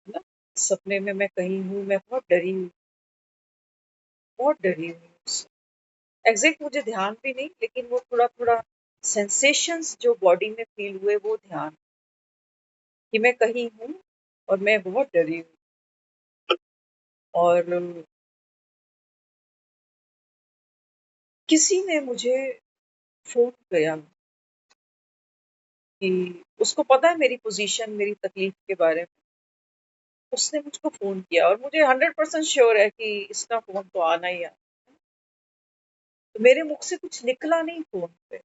है ना? सपने में मैं कहीं हूँ, मैं बहुत डरी हूँ, बहुत डरी हुई। एग्जैक्ट मुझे ध्यान भी नहीं, लेकिन वो थोड़ा थोड़ा सेंसेशंस जो बॉडी में फील हुए वो ध्यान, कि मैं कहीं हूँ और मैं बहुत डरी हूँ। और किसी ने मुझे फोन किया कि उसको पता है मेरी पोजीशन, मेरी तकलीफ के बारे में। उसने मुझको फ़ोन किया और मुझे 100% श्योर है कि इसका फ़ोन तो आना ही आना। तो मेरे मुख से कुछ निकला नहीं फ़ोन पे,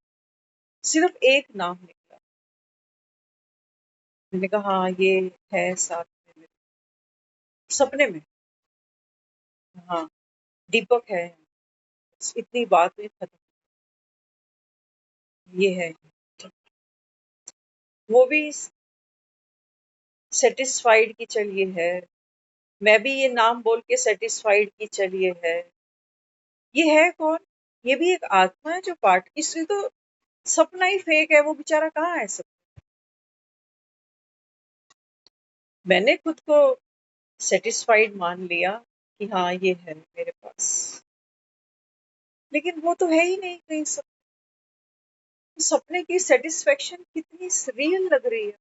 सिर्फ़ एक नाम निकला। मैंने कहा हाँ, ये है साथ में मेरे, सपने में। हाँ, दीपक है। बस इतनी बात हुई खत्म। ये है। वो भी सैटिस्फाइड कि चलिए है, मैं भी ये नाम बोल के सैटिस्फाइड कि चलिए है। ये है कौन? ये भी एक आत्मा है जो पार्ट, इसलिए तो सपना ही फेक है, वो बेचारा कहाँ है सब। मैंने खुद को सैटिस्फाइड मान लिया कि हाँ ये है मेरे पास, लेकिन वो तो है ही नहीं कहीं सब। सपने की सेटिस्फेक्शन कितनी रियल लग रही है,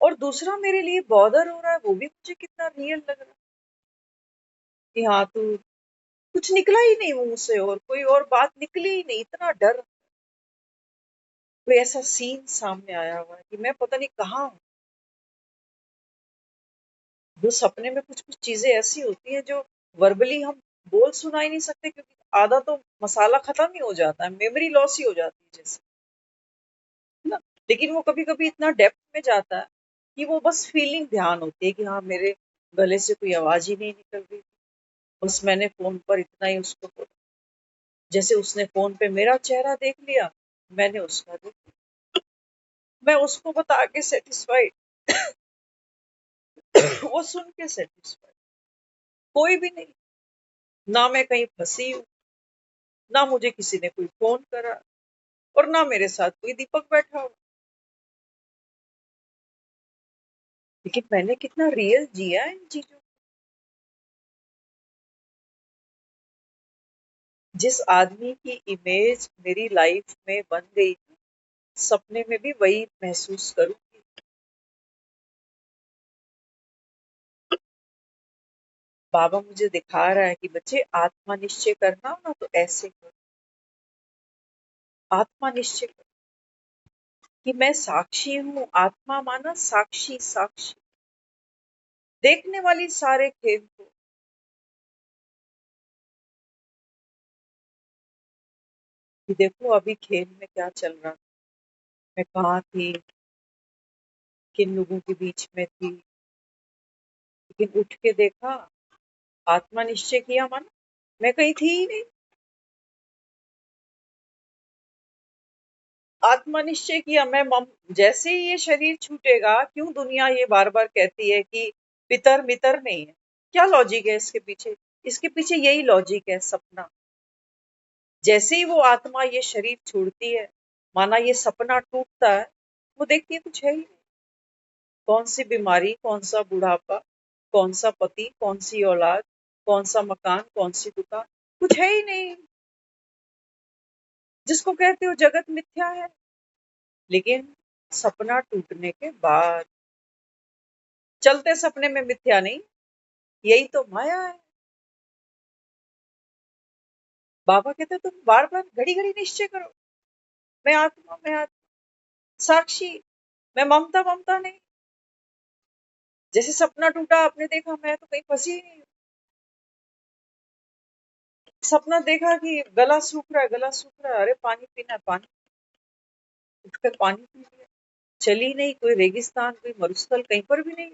और दूसरा मेरे लिए बॉदर हो रहा है, वो भी मुझे कितना रियल लग रहा है कि हाँ तू, कुछ निकला ही नहीं मुंह से और कोई और बात निकली ही नहीं, इतना डर। कोई ऐसा सीन सामने आया हुआ है कि मैं पता नहीं कहाँ हूँ। जो सपने में कुछ कुछ चीजें ऐसी होती हैं जो वर्बली हम बोल सुना ही नहीं सकते, क्योंकि आधा तो मसाला खत्म ही हो जाता है, मेमोरी लॉस ही हो जाती है जैसे, है ना। लेकिन वो कभी कभी इतना डेप्थ में जाता है कि वो बस फीलिंग ध्यान होती है कि हाँ मेरे गले से कोई आवाज ही नहीं निकल रही, बस मैंने फोन पर इतना ही उसको बोला। जैसे उसने फोन पे मेरा चेहरा देख लिया, मैंने उसका देख लिया। मैं उसको बता के सेटिस्फाइड, वो सुन के सेटिस्फाइड, कोई भी नहीं। ना मैं कहीं फंसी हूँ, ना मुझे किसी ने कोई फोन करा, और ना मेरे साथ कोई दीपक बैठा हो। लेकिन मैंने कितना रियल जिया इन चीजों। जिस आदमी की इमेज मेरी लाइफ में बन गई, सपने में भी वही महसूस करूंगी। बाबा मुझे दिखा रहा है कि बच्चे आत्मा निश्चय करना हो ना तो ऐसे करो। आत्मा निश्चय करो कि मैं साक्षी हूँ, आत्मा माना साक्षी, साक्षी देखने वाली सारे खेल को। कि देखो अभी खेल में क्या चल रहा, मैं कहाँ थी, किन लोगों के बीच में थी, लेकिन उठ के देखा, आत्मा निश्चय किया, माना मैं कहीं थी ही नहीं। आत्मा निश्चय किया मैं जैसे ही ये शरीर छूटेगा, क्यों दुनिया ये बार बार कहती है कि पितर मितर नहीं है, क्या लॉजिक है इसके पीछे? इसके पीछे यही लॉजिक है, सपना। जैसे ही वो आत्मा ये शरीर छोड़ती है, माना ये सपना टूटता है, वो देखती है कुछ है ही नहीं। कौन सी बीमारी, कौन सा बुढ़ापा, कौन सा पति, कौन सी औलाद, कौन सा मकान, कौन सी दुकान, कुछ है ही नहीं। जिसको कहते हो जगत मिथ्या है। लेकिन सपना टूटने के बाद, चलते सपने में मिथ्या नहीं, यही तो माया है। बाबा कहते तुम बार बार घड़ी घड़ी निश्चय करो, मैं आत्मा, मैं आत्मा, साक्षी, मैं ममता, ममता नहीं। जैसे सपना टूटा, आपने देखा मैं तो कहीं फंसी ही नहीं हूँ। सपना देखा कि गला सूख रहा है, गला सूख रहा है, अरे पानी पीना है, पानी, उठकर पानी पी लिया। चली नहीं, कोई रेगिस्तान, कोई मरुस्थल, कहीं पर भी नहीं,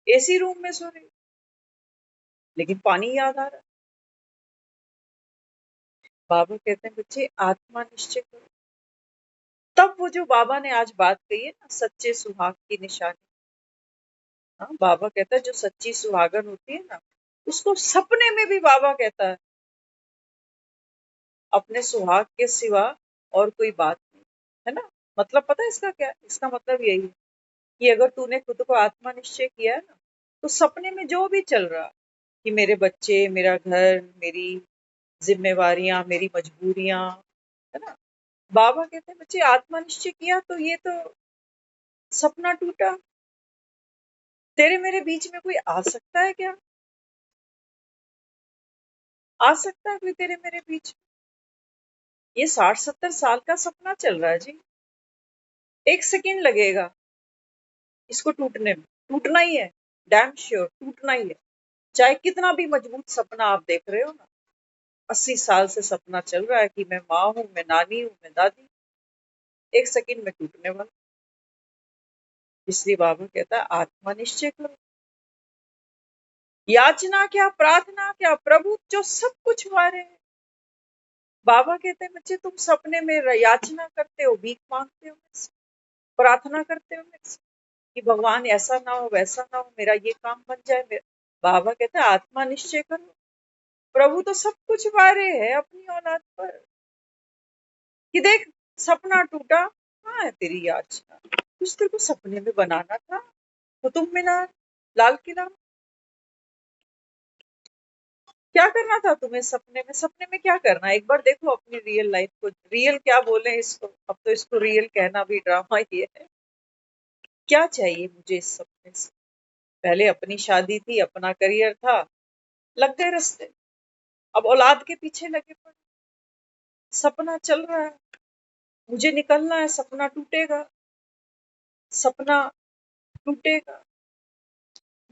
एसी रूम में सो रही, लेकिन पानी याद आ रहा है। बाबा कहते हैं बच्चे आत्मा निश्चय करो। तब वो जो बाबा ने आज बात कही है ना, सच्चे सुहाग की निशानी। हाँ, बाबा कहता है जो सच्ची सुहागन होती है ना, उसको सपने में भी बाबा कहता है अपने सुहाग के सिवा और कोई बात नहीं, है ना। मतलब पता है इसका क्या है? इसका मतलब यही है कि अगर तूने खुद को आत्मा निश्चय किया है ना, तो सपने में जो भी चल रहा, कि मेरे बच्चे, मेरा घर, मेरी जिम्मेवारियां, मेरी मजबूरियां, है ना, बाबा कहते हैं बच्चे आत्मा निश्चय किया तो ये तो सपना टूटा, तेरे मेरे बीच में कोई आ सकता है क्या? आ सकता है कोई तेरे मेरे बीच? ये 60-70 साल का सपना चल रहा है जी, एक सेकंड लगेगा इसको टूटना ही है, डैम श्योर टूटना ही है। चाहे कितना भी मजबूत सपना आप देख रहे हो ना, 80 साल से सपना चल रहा है कि मैं माँ हूं, मैं नानी हूं, मैं दादी, एक सेकंड में टूटने वाला। इसलिए बाबा कहता है आत्मा निश्चय करो, याचना क्या प्रार्थना क्या, प्रभु जो सब कुछ हमारे है। बाबा कहते हैं बच्चे तुम सपने में याचना करते हो, भीख मांगते हो मुझसे, प्रार्थना करते हो मुझसे कि भगवान ऐसा ना हो वैसा ना हो, मेरा ये काम बन जाए बाबा कहते हैं आत्मा निश्चय करो, प्रभु तो सब कुछ वारे है अपनी औलाद पर, कि देख सपना टूटा, कहाँ है तेरी याचना, कुछ तेरे को सपने में बनाना था, कुतुब मीनार, लाल किला, क्या करना था तुम्हें सपने में, सपने में क्या करना है? एक बार देखो अपनी रियल लाइफ को, रियल क्या बोले इसको, अब तो इसको रियल कहना भी ड्रामा ही है। क्या चाहिए मुझे इस सपने से? पहले अपनी शादी थी, अपना करियर था, लग गए रास्ते, अब औलाद के पीछे लगे पड़े, सपना चल रहा है, मुझे निकलना है, सपना टूटेगा, सपना टूटेगा,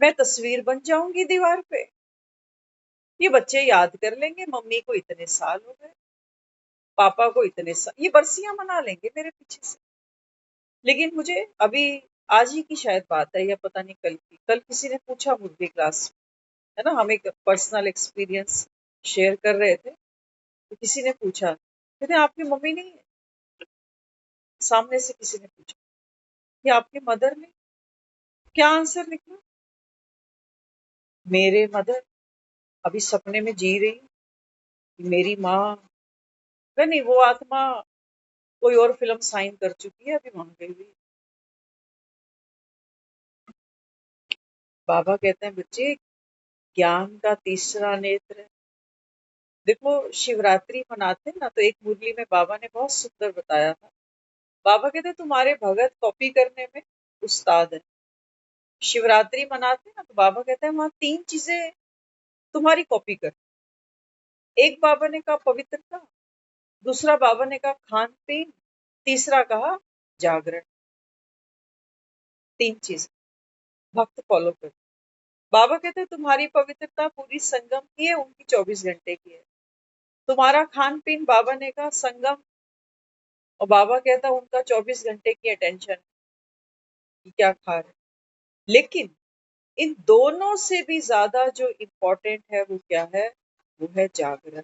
मैं तस्वीर बन जाऊंगी दीवार पे, ये बच्चे याद कर लेंगे मम्मी को इतने साल हो गए, पापा को इतने साल, ये बरसियां मना लेंगे मेरे पीछे से। लेकिन मुझे अभी आज ही की शायद बात है, या पता नहीं कल की, कल किसी ने पूछा मुझे क्लास में, है ना, हम एक पर्सनल एक्सपीरियंस शेयर कर रहे थे, तो किसी ने पूछा, कहते आपकी मम्मी नहीं है, सामने से किसी ने पूछा कि आपकी मदर नहीं, क्या आंसर निकला, मेरे मदर अभी सपने में जी रही, मेरी माँ, नहीं वो आत्मा कोई और फिल्म साइन कर चुकी है, अभी वहां गई हुई। बाबा कहते हैं बच्चे ज्ञान का तीसरा नेत्र है। देखो शिवरात्रि मनाते हैं ना, तो एक मुरली में बाबा ने बहुत सुंदर बताया था, बाबा कहते तुम्हारे भगत कॉपी करने में उस्ताद है। शिवरात्रि मनाते हैं ना, तो बाबा कहते हैं वहां 3 चीजें तुम्हारी कॉपी कर, एक बाबा ने कहा पवित्रता, दूसरा बाबा ने कहा खान पीन, तीसरा कहा जागरण, 3 चीज भक्त फॉलो कर। बाबा कहते हैं तुम्हारी पवित्रता पूरी संगम की है, उनकी 24 घंटे की है। तुम्हारा खान पीन, बाबा ने कहा संगम, और बाबा कहता उनका 24 घंटे की अटेंशन कि क्या खा रहे। लेकिन इन दोनों से भी ज्यादा जो इम्पोर्टेंट है वो क्या है, वो है जागरण।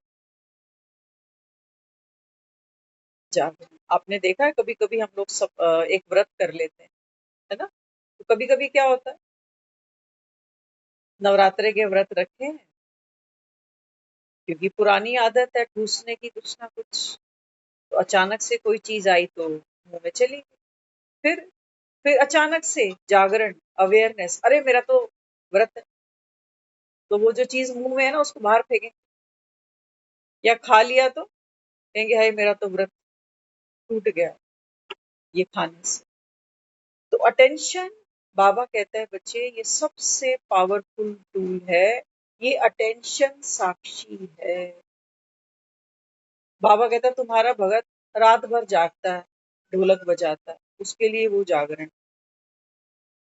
जागरण आपने देखा है, कभी कभी हम लोग सब एक व्रत कर लेते हैं, है ना, तो कभी कभी क्या होता है, नवरात्रे के व्रत रखे हैं, क्योंकि पुरानी आदत है ठूसने की कुछ ना कुछ, तो अचानक से कोई चीज आई तो मुंह में चली गई। फिर अचानक से जागरण, अवेयरनेस, अरे मेरा तो व्रत है, तो वो जो चीज मुंह में है ना उसको बाहर फेंकें, या खा लिया तो कहेंगे हाय मेरा तो व्रत टूट गया ये खाने से। तो अटेंशन, बाबा कहता है बच्चे ये सबसे पावरफुल टूल है, ये अटेंशन साक्षी है। बाबा कहता है तुम्हारा भगत रात भर जागता है, ढोलक बजाता है, उसके लिए वो जागरण।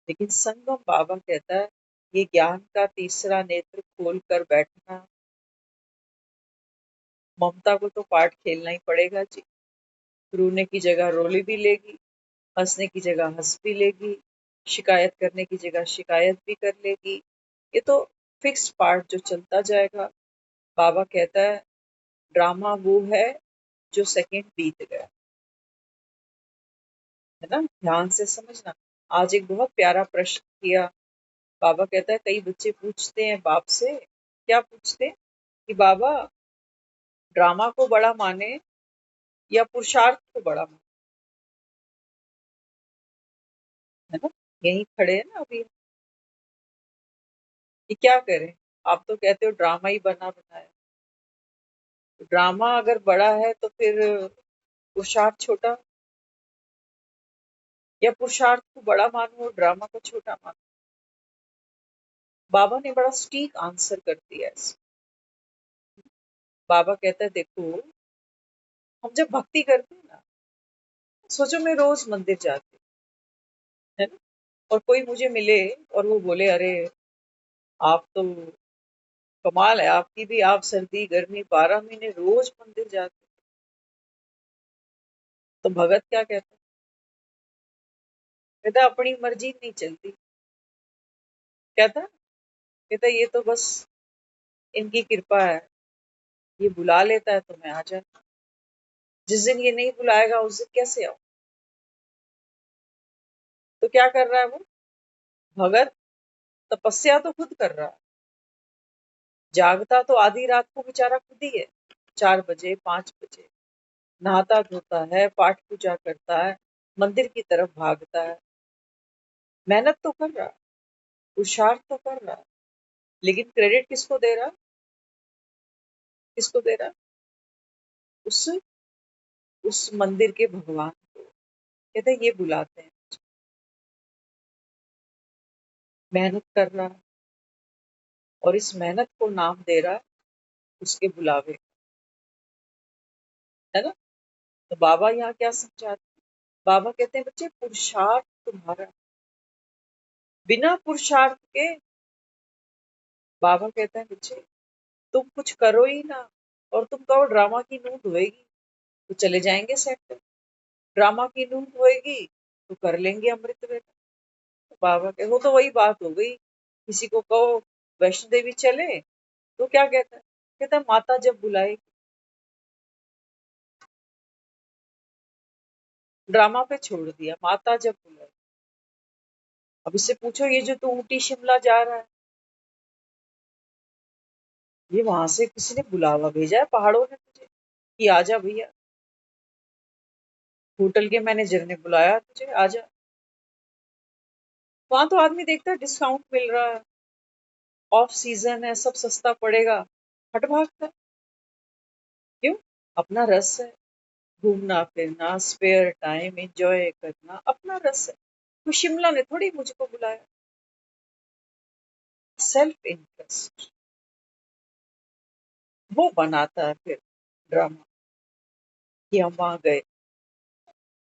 लेकिन संगम, बाबा कहता है ये ज्ञान का तीसरा नेत्र खोल कर बैठना, ममता को तो पाठ खेलना ही पड़ेगा जी, रोने की जगह रोली भी लेगी, हंसने की जगह हंस भी लेगी, शिकायत करने की जगह शिकायत भी कर लेगी, ये तो फिक्स पार्ट जो चलता जाएगा। बाबा कहता है ड्रामा वो है जो सेकंड बीत गया, है ना, ध्यान से समझना। आज एक बहुत प्यारा प्रश्न किया, बाबा कहता है कई बच्चे पूछते हैं बाप से, क्या पूछते हैं कि बाबा ड्रामा को बड़ा माने या पुरुषार्थ को बड़ा माने, है ना, यही खड़े हैं ना अभी, कि क्या करें, आप तो कहते हो ड्रामा ही बना बनाया, तो ड्रामा अगर बड़ा है तो फिर पुरुषार्थ छोटा, या पुरुषार्थ को बड़ा मानो और ड्रामा को छोटा मानो। बाबा ने बड़ा सटीक आंसर कर दिया है इसको। बाबा कहता है देखो हम जब भक्ति करते हैं ना, सोचो मैं रोज मंदिर जाती हूँ, है ना, और कोई मुझे मिले और वो बोले अरे आप तो कमाल है आपकी भी, आप सर्दी गर्मी 12 महीने रोज मंदिर जाते, तो भगत क्या कहता? कहता अपनी मर्जी नहीं चलती। कहता कहता ये तो बस इनकी कृपा है, ये बुला लेता है तो मैं आ जाता, जिस दिन ये नहीं बुलाएगा उस दिन कैसे आऊं? तो क्या कर रहा है वो भगत? तपस्या तो खुद कर रहा है, जागता तो आधी रात को बेचारा खुद ही है, 4 बजे 5 बजे नहाता धोता है, पाठ पूजा करता है, मंदिर की तरफ भागता है, मेहनत तो कर रहा है, पुरुषार्थ तो कर रहा है, लेकिन क्रेडिट किसको दे रहा? किसको दे रहा? उस उस मंदिर के भगवान को। कहते ये बुलाते हैं, मेहनत कर रहा है और इस मेहनत को नाम दे रहा है उसके बुलावे, है ना? तो बाबा यहाँ क्या समझाते हैं? बाबा कहते हैं बच्चे पुरुषार्थ तुम्हारा, बिना पुरुषार्थ के, बाबा कहते हैं बच्चे तुम कुछ करो ही ना और तुम कहो ड्रामा की नूंद होएगी तो चले जाएंगे सेक्टर, ड्रामा की नूंद होएगी तो कर लेंगे अमृत वेला। तो बाबा के वो तो वही बात हो गई, किसी को कहो वैष्णो देवी चले तो क्या कहता है? कहता है माता जब बुलाएगी। ड्रामा पे छोड़ दिया, माता जब बुलाएगी। अब इससे पूछो ये जो तू ऊटी शिमला जा रहा है, ये वहां से किसी ने बुलावा भेजा है पहाड़ों ने तुझे कि आजा भैया, होटल के मैनेजर ने बुलाया तुझे आजा? वहां तो आदमी देखता है डिस्काउंट मिल रहा है, ऑफ सीजन है, सब सस्ता पड़ेगा, हट भागता है। क्यों? अपना रस है, घूमना फिरना, स्पेयर टाइम एंजॉय करना, अपना रस है। तो शिमला ने थोड़ी मुझको बुलाया, सेल्फ इंटरेस्ट वो बनाता है फिर ड्रामा कि हम वहां गए,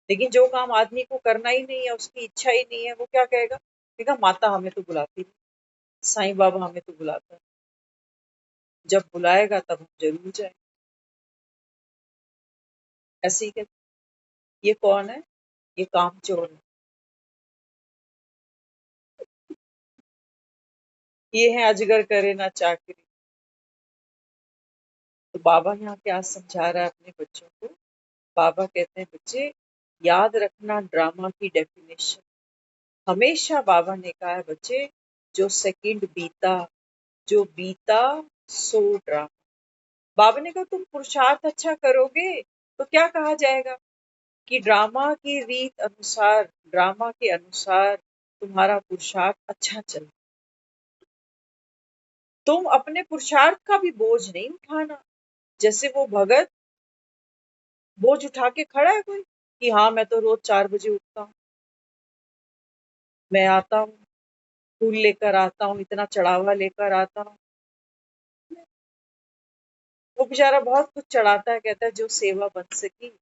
लेकिन जो काम आदमी को करना ही नहीं है, उसकी इच्छा ही नहीं है, वो क्या कहेगा? कहेगा माता हमें तो बुलाती नहीं, साईं बाबा हमें तो बुलाता है, जब बुलाएगा तब हम जरूर जाएंगे। ऐसे ही कहते, ये कौन है? ये कामचोर है, ये है अजगर करे ना चाकरी। तो बाबा यहाँ क्या समझा रहा है अपने बच्चों को? बाबा कहते हैं बच्चे याद रखना ड्रामा की डेफिनेशन, हमेशा बाबा ने कहा है बच्चे जो सेकंड बीता, जो बीता सो ड्रामा। बाबा ने कहा तुम पुरुषार्थ अच्छा करोगे तो क्या कहा जाएगा कि ड्रामा की रीत अनुसार, ड्रामा के अनुसार तुम्हारा पुरुषार्थ अच्छा चल, तुम अपने पुरुषार्थ का भी बोझ नहीं उठाना। जैसे वो भगत बोझ उठा के खड़ा है कोई कि हाँ मैं तो रोज 4 बजे उठता हूँ, मैं आता हूँ, फूल लेकर आता हूँ, इतना चढ़ावा लेकर आता हूँ। वो बेचारा बहुत कुछ चढ़ाता है, कहता है जो सेवा बन सकी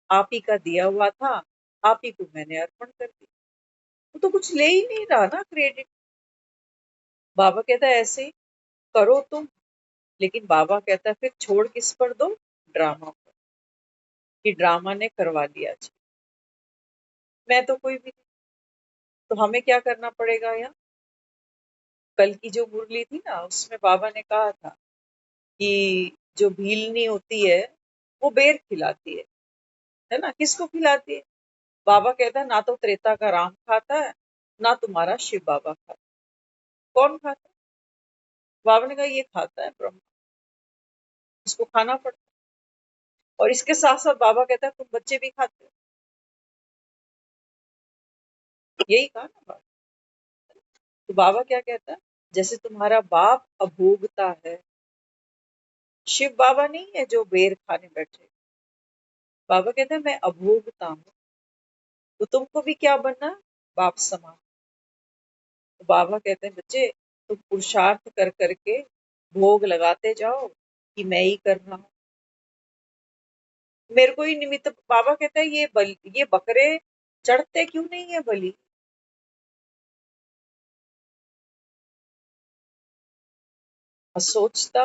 आप ही का दिया हुआ था, आप ही को मैंने अर्पण कर दिया। वो तो कुछ ले ही नहीं रहा ना क्रेडिट। बाबा कहता है ऐसे ही करो तुम, लेकिन बाबा कहता है फिर छोड़ किस पर दो? ड्रामा पर, कि ड्रामा ने करवा लिया जी, मैं तो कोई भी नहीं। तो हमें क्या करना पड़ेगा? यहाँ कल की जो मुरली थी ना उसमें बाबा ने कहा था कि जो भीलनी होती है वो बेर खिलाती है ना? किसको खिलाती है? बाबा कहता है ना तो त्रेता का राम खाता है, ना तुम्हारा शिव बाबा खाता है। कौन खाता है? बाबा ने कहा ये खाता है ब्रह्मा, इसको खाना पड़ता है। और इसके साथ साथ बाबा कहता है तुम बच्चे भी खाते हो, यही कहा ना बाबा। तो बाबा क्या कहता है? जैसे तुम्हारा बाप अभोगता है, शिव बाबा नहीं है जो बेर खाने बैठे, बाबा कहते हैं मैं अभोगता हूँ, तो तुमको भी क्या बनना? बाप समान। तो बाबा कहते हैं बच्चे तुम पुरुषार्थ कर करके भोग लगाते जाओ कि मैं ही कर रहा हूँ, मेरे को ही निमित्त। बाबा कहता है ये बकरे चढ़ते क्यों नहीं है बलि? असोचता,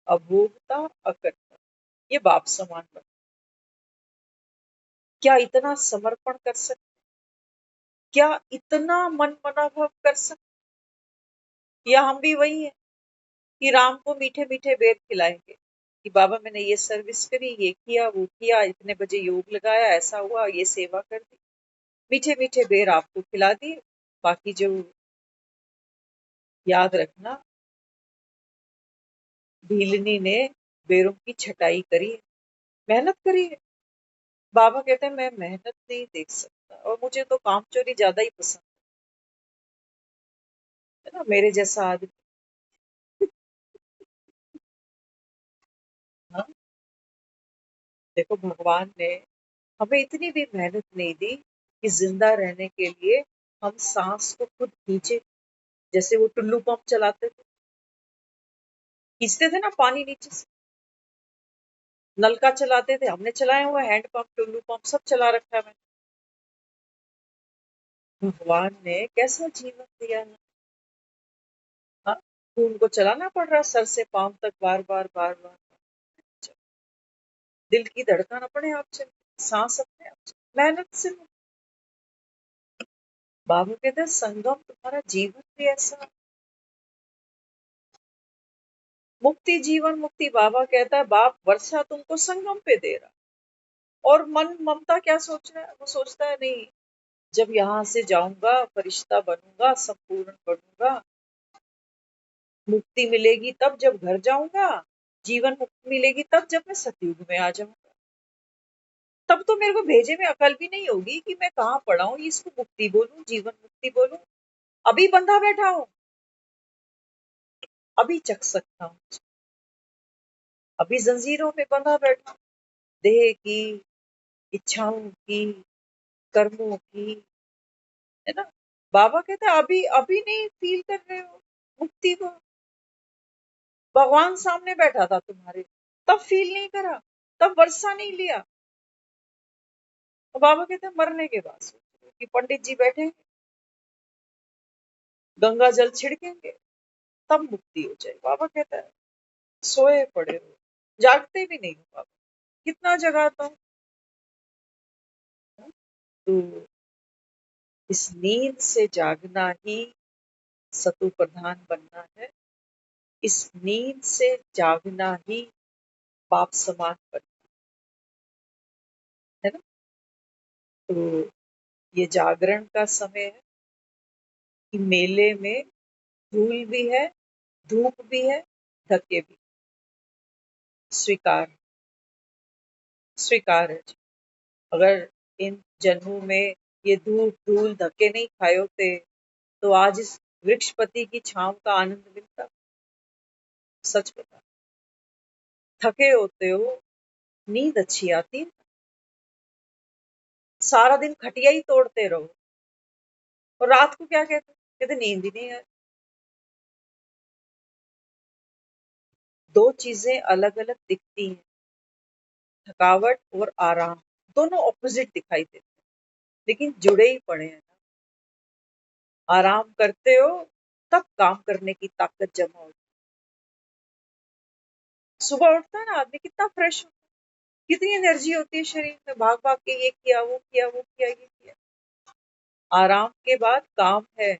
अभोगता, अकर्ता, ये बाप समान बन। क्या इतना समर्पण कर सकते, क्या इतना मन मनाभव कर सकते, या हम भी वही है कि राम को मीठे मीठे बेर खिलाएंगे कि बाबा मैंने ये सर्विस करी, ये किया, वो किया, इतने बजे योग लगाया, ऐसा हुआ, ये सेवा कर दी, मीठे मीठे बेर आपको खिला दिए। बाकी जो याद रखना, भीलनी ने बेरों की छटाई करी, मेहनत करी है। बाबा कहते हैं मैं मेहनत नहीं देख सकता, और मुझे तो काम चोरी ज्यादा ही पसंद है ना, मेरे जैसा आदमी। हाँ, देखो भगवान ने हमें इतनी भी मेहनत नहीं दी कि जिंदा रहने के लिए हम सांस को खुद खींचे। जैसे वो टुल्लू पंप चलाते थे, खींचते थे ना पानी नीचे से, नलका चलाते थे, हमने चलाया हुआ हैंड पंप, टुल्लू पंप सब चला रखा है मैंने। भगवान ने कैसा जीवन दिया है। हाँ, खून को चलाना पड़ रहा है सर से पांव तक, बार बार बार बार। दिल की धड़कन अपने आप चलती, सांस अपने आप चलती, मेहनत से। बाबा कहते हैं संगम तुम्हारा जीवन भी ऐसा, मुक्ति जीवन मुक्ति। बाबा कहता है बाप वर्षा तुमको संगम पे दे रहा, और मन ममता क्या सोच रहा है, वो सोचता है नहीं, जब यहाँ से जाऊंगा फरिश्ता बनूंगा, संपूर्ण बनूंगा, मुक्ति मिलेगी तब जब घर जाऊंगा, जीवन मुक्ति मिलेगी तब जब मैं सतयुग में आ जाऊंगा। तब तो मेरे को भेजे में अकल भी नहीं होगी कि मैं कहाँ पड़ा हूँ, इसको मुक्ति बोलूं, जीवन मुक्ति बोलूं। अभी बंधा बैठा हूँ, अभी चख सकता हूँ, अभी जंजीरों में बंधा बैठा हूँ, देह की, इच्छाओं की, कर्मों की, है ना। बाबा कहते हैं अभी अभी नहीं फील कर रहे हो मुक्ति को, भगवान सामने बैठा था तुम्हारे, तब फील नहीं करा, तब वर्षा नहीं लिया। तो बाबा कहते हैं मरने के बाद सोचो कि पंडित जी बैठे, गंगा जल छिड़केंगे, तब मुक्ति हो जाए। बाबा कहता है सोए पड़े हो, जागते भी नहीं हो बाबा, कितना जगाता हूँ। तो इस नींद से जागना ही सतु प्रधान बनना है, इस नींद से जागना ही बाप समान बनना है ना। तो ये जागरण का समय है कि मेले में धूल भी है, धूप भी है, धक्के भी, स्वीकार, स्वीकार है। अगर इन जन्मों में ये धूप धूल धक्के नहीं खाए होते तो आज इस वृक्षपति की छांव का आनंद मिलता। सच बता, थके होते हो, नींद अच्छी आती है, सारा दिन खटिया ही तोड़ते रहो, और रात को क्या कहते, कहते नींद ही नहीं है। दो चीजें अलग अलग दिखती हैं, थकावट और आराम, दोनों ऑपोजिट दिखाई देते हैं, लेकिन जुड़े ही पड़े हैं ना। आराम करते हो तब काम करने की ताकत जमा होती है। सुबह उठता है ना आदमी, कितना फ्रेश होता है, कितनी एनर्जी होती है शरीर में, भाग भाग के ये किया, वो किया, वो किया, ये किया। आराम के बाद काम है,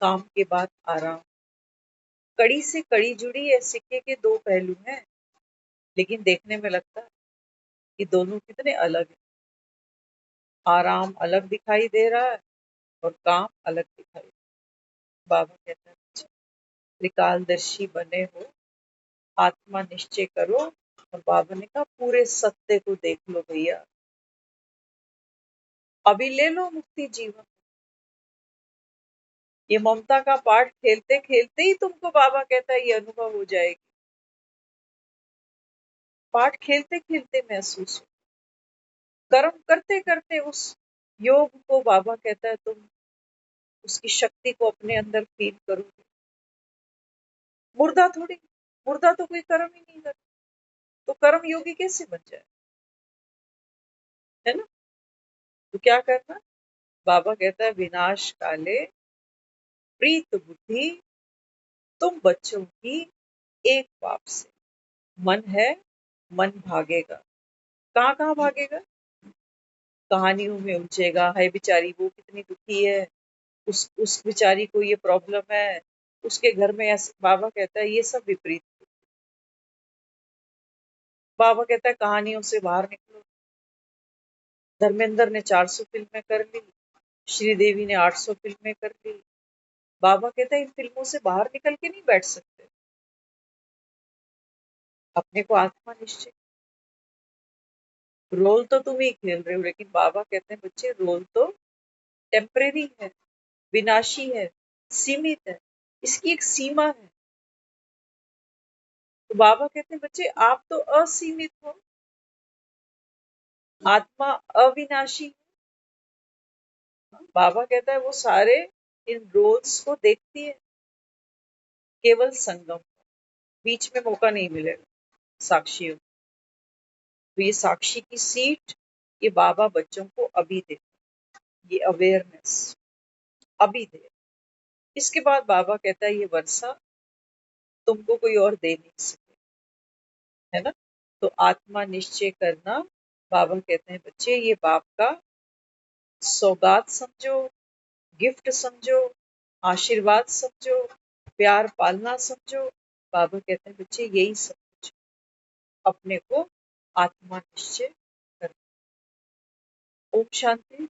काम के बाद आराम, कड़ी से कड़ी जुड़ी है, सिक्के के दो पहलू हैं, लेकिन देखने में लगता है कि दोनों कितने अलग हैं। आराम अलग दिखाई दे रहा है और काम अलग दिखाई दे रहा है। बाबा कहते हैं अच्छा, त्रिकालदर्शी बने हो, आत्मा निश्चय करो, और बाबा ने कहा पूरे सत्य को देख लो भैया, अभी ले लो मुक्ति जीवन। ये ममता का पाठ खेलते खेलते ही तुमको बाबा कहता है ये अनुभव हो जाएगी, पाठ खेलते खेलते महसूस हो, कर्म करते करते उस योग को बाबा कहता है तुम उसकी शक्ति को अपने अंदर फील करोगे। मुर्दा थोड़ी, मुर्दा तो कोई कर्म ही नहीं करता, तो कर्म योगी कैसे बन जाए, है ना। तो क्या करना, बाबा कहता है विनाश काले प्रीत बुद्धि, तुम बच्चों की एक बाप से। मन है, मन भागेगा। कहाँ कहाँ भागेगा? कहानियों में उलझेगा, हाय बेचारी वो कितनी दुखी है, उस बेचारी को ये प्रॉब्लम है, उसके घर में ऐसा। बाबा कहता है ये सब विपरीत। बाबा कहता है कहानियों से बाहर निकलो। धर्मेंद्र ने 400 फिल्में कर ली, श्रीदेवी ने 800 फिल्में कर ली। बाबा कहता है इन फिल्मों से बाहर निकल के नहीं बैठ सकते, अपने को आत्मा निश्चय। रोल तो तुम ही खेल रहे हो, लेकिन बाबा कहते हैं बच्चे रोल तो टेम्परेरी है, विनाशी है, सीमित है, इसकी एक सीमा है। तो बाबा कहते हैं बच्चे आप तो असीमित हो, आत्मा अविनाशी है। बाबा कहता है वो सारे इन रोल्स को देखती है, केवल संगम, बीच में मौका नहीं मिलेगा साक्षियों। तो ये साक्षी की सीट, ये बाबा बच्चों को अभी दे, ये अवेयरनेस अभी दे। इसके बाद बाबा कहता है ये वर्षा तुमको कोई और दे नहीं सके, है ना। तो आत्मा निश्चय करना, बाबा कहते हैं बच्चे ये बाप का सौगात समझो, गिफ्ट समझो, आशीर्वाद समझो, प्यार पालना समझो। बाबा कहते हैं बच्चे यही समझो, अपने को आत्मा निश्चय कर। ओम शांति।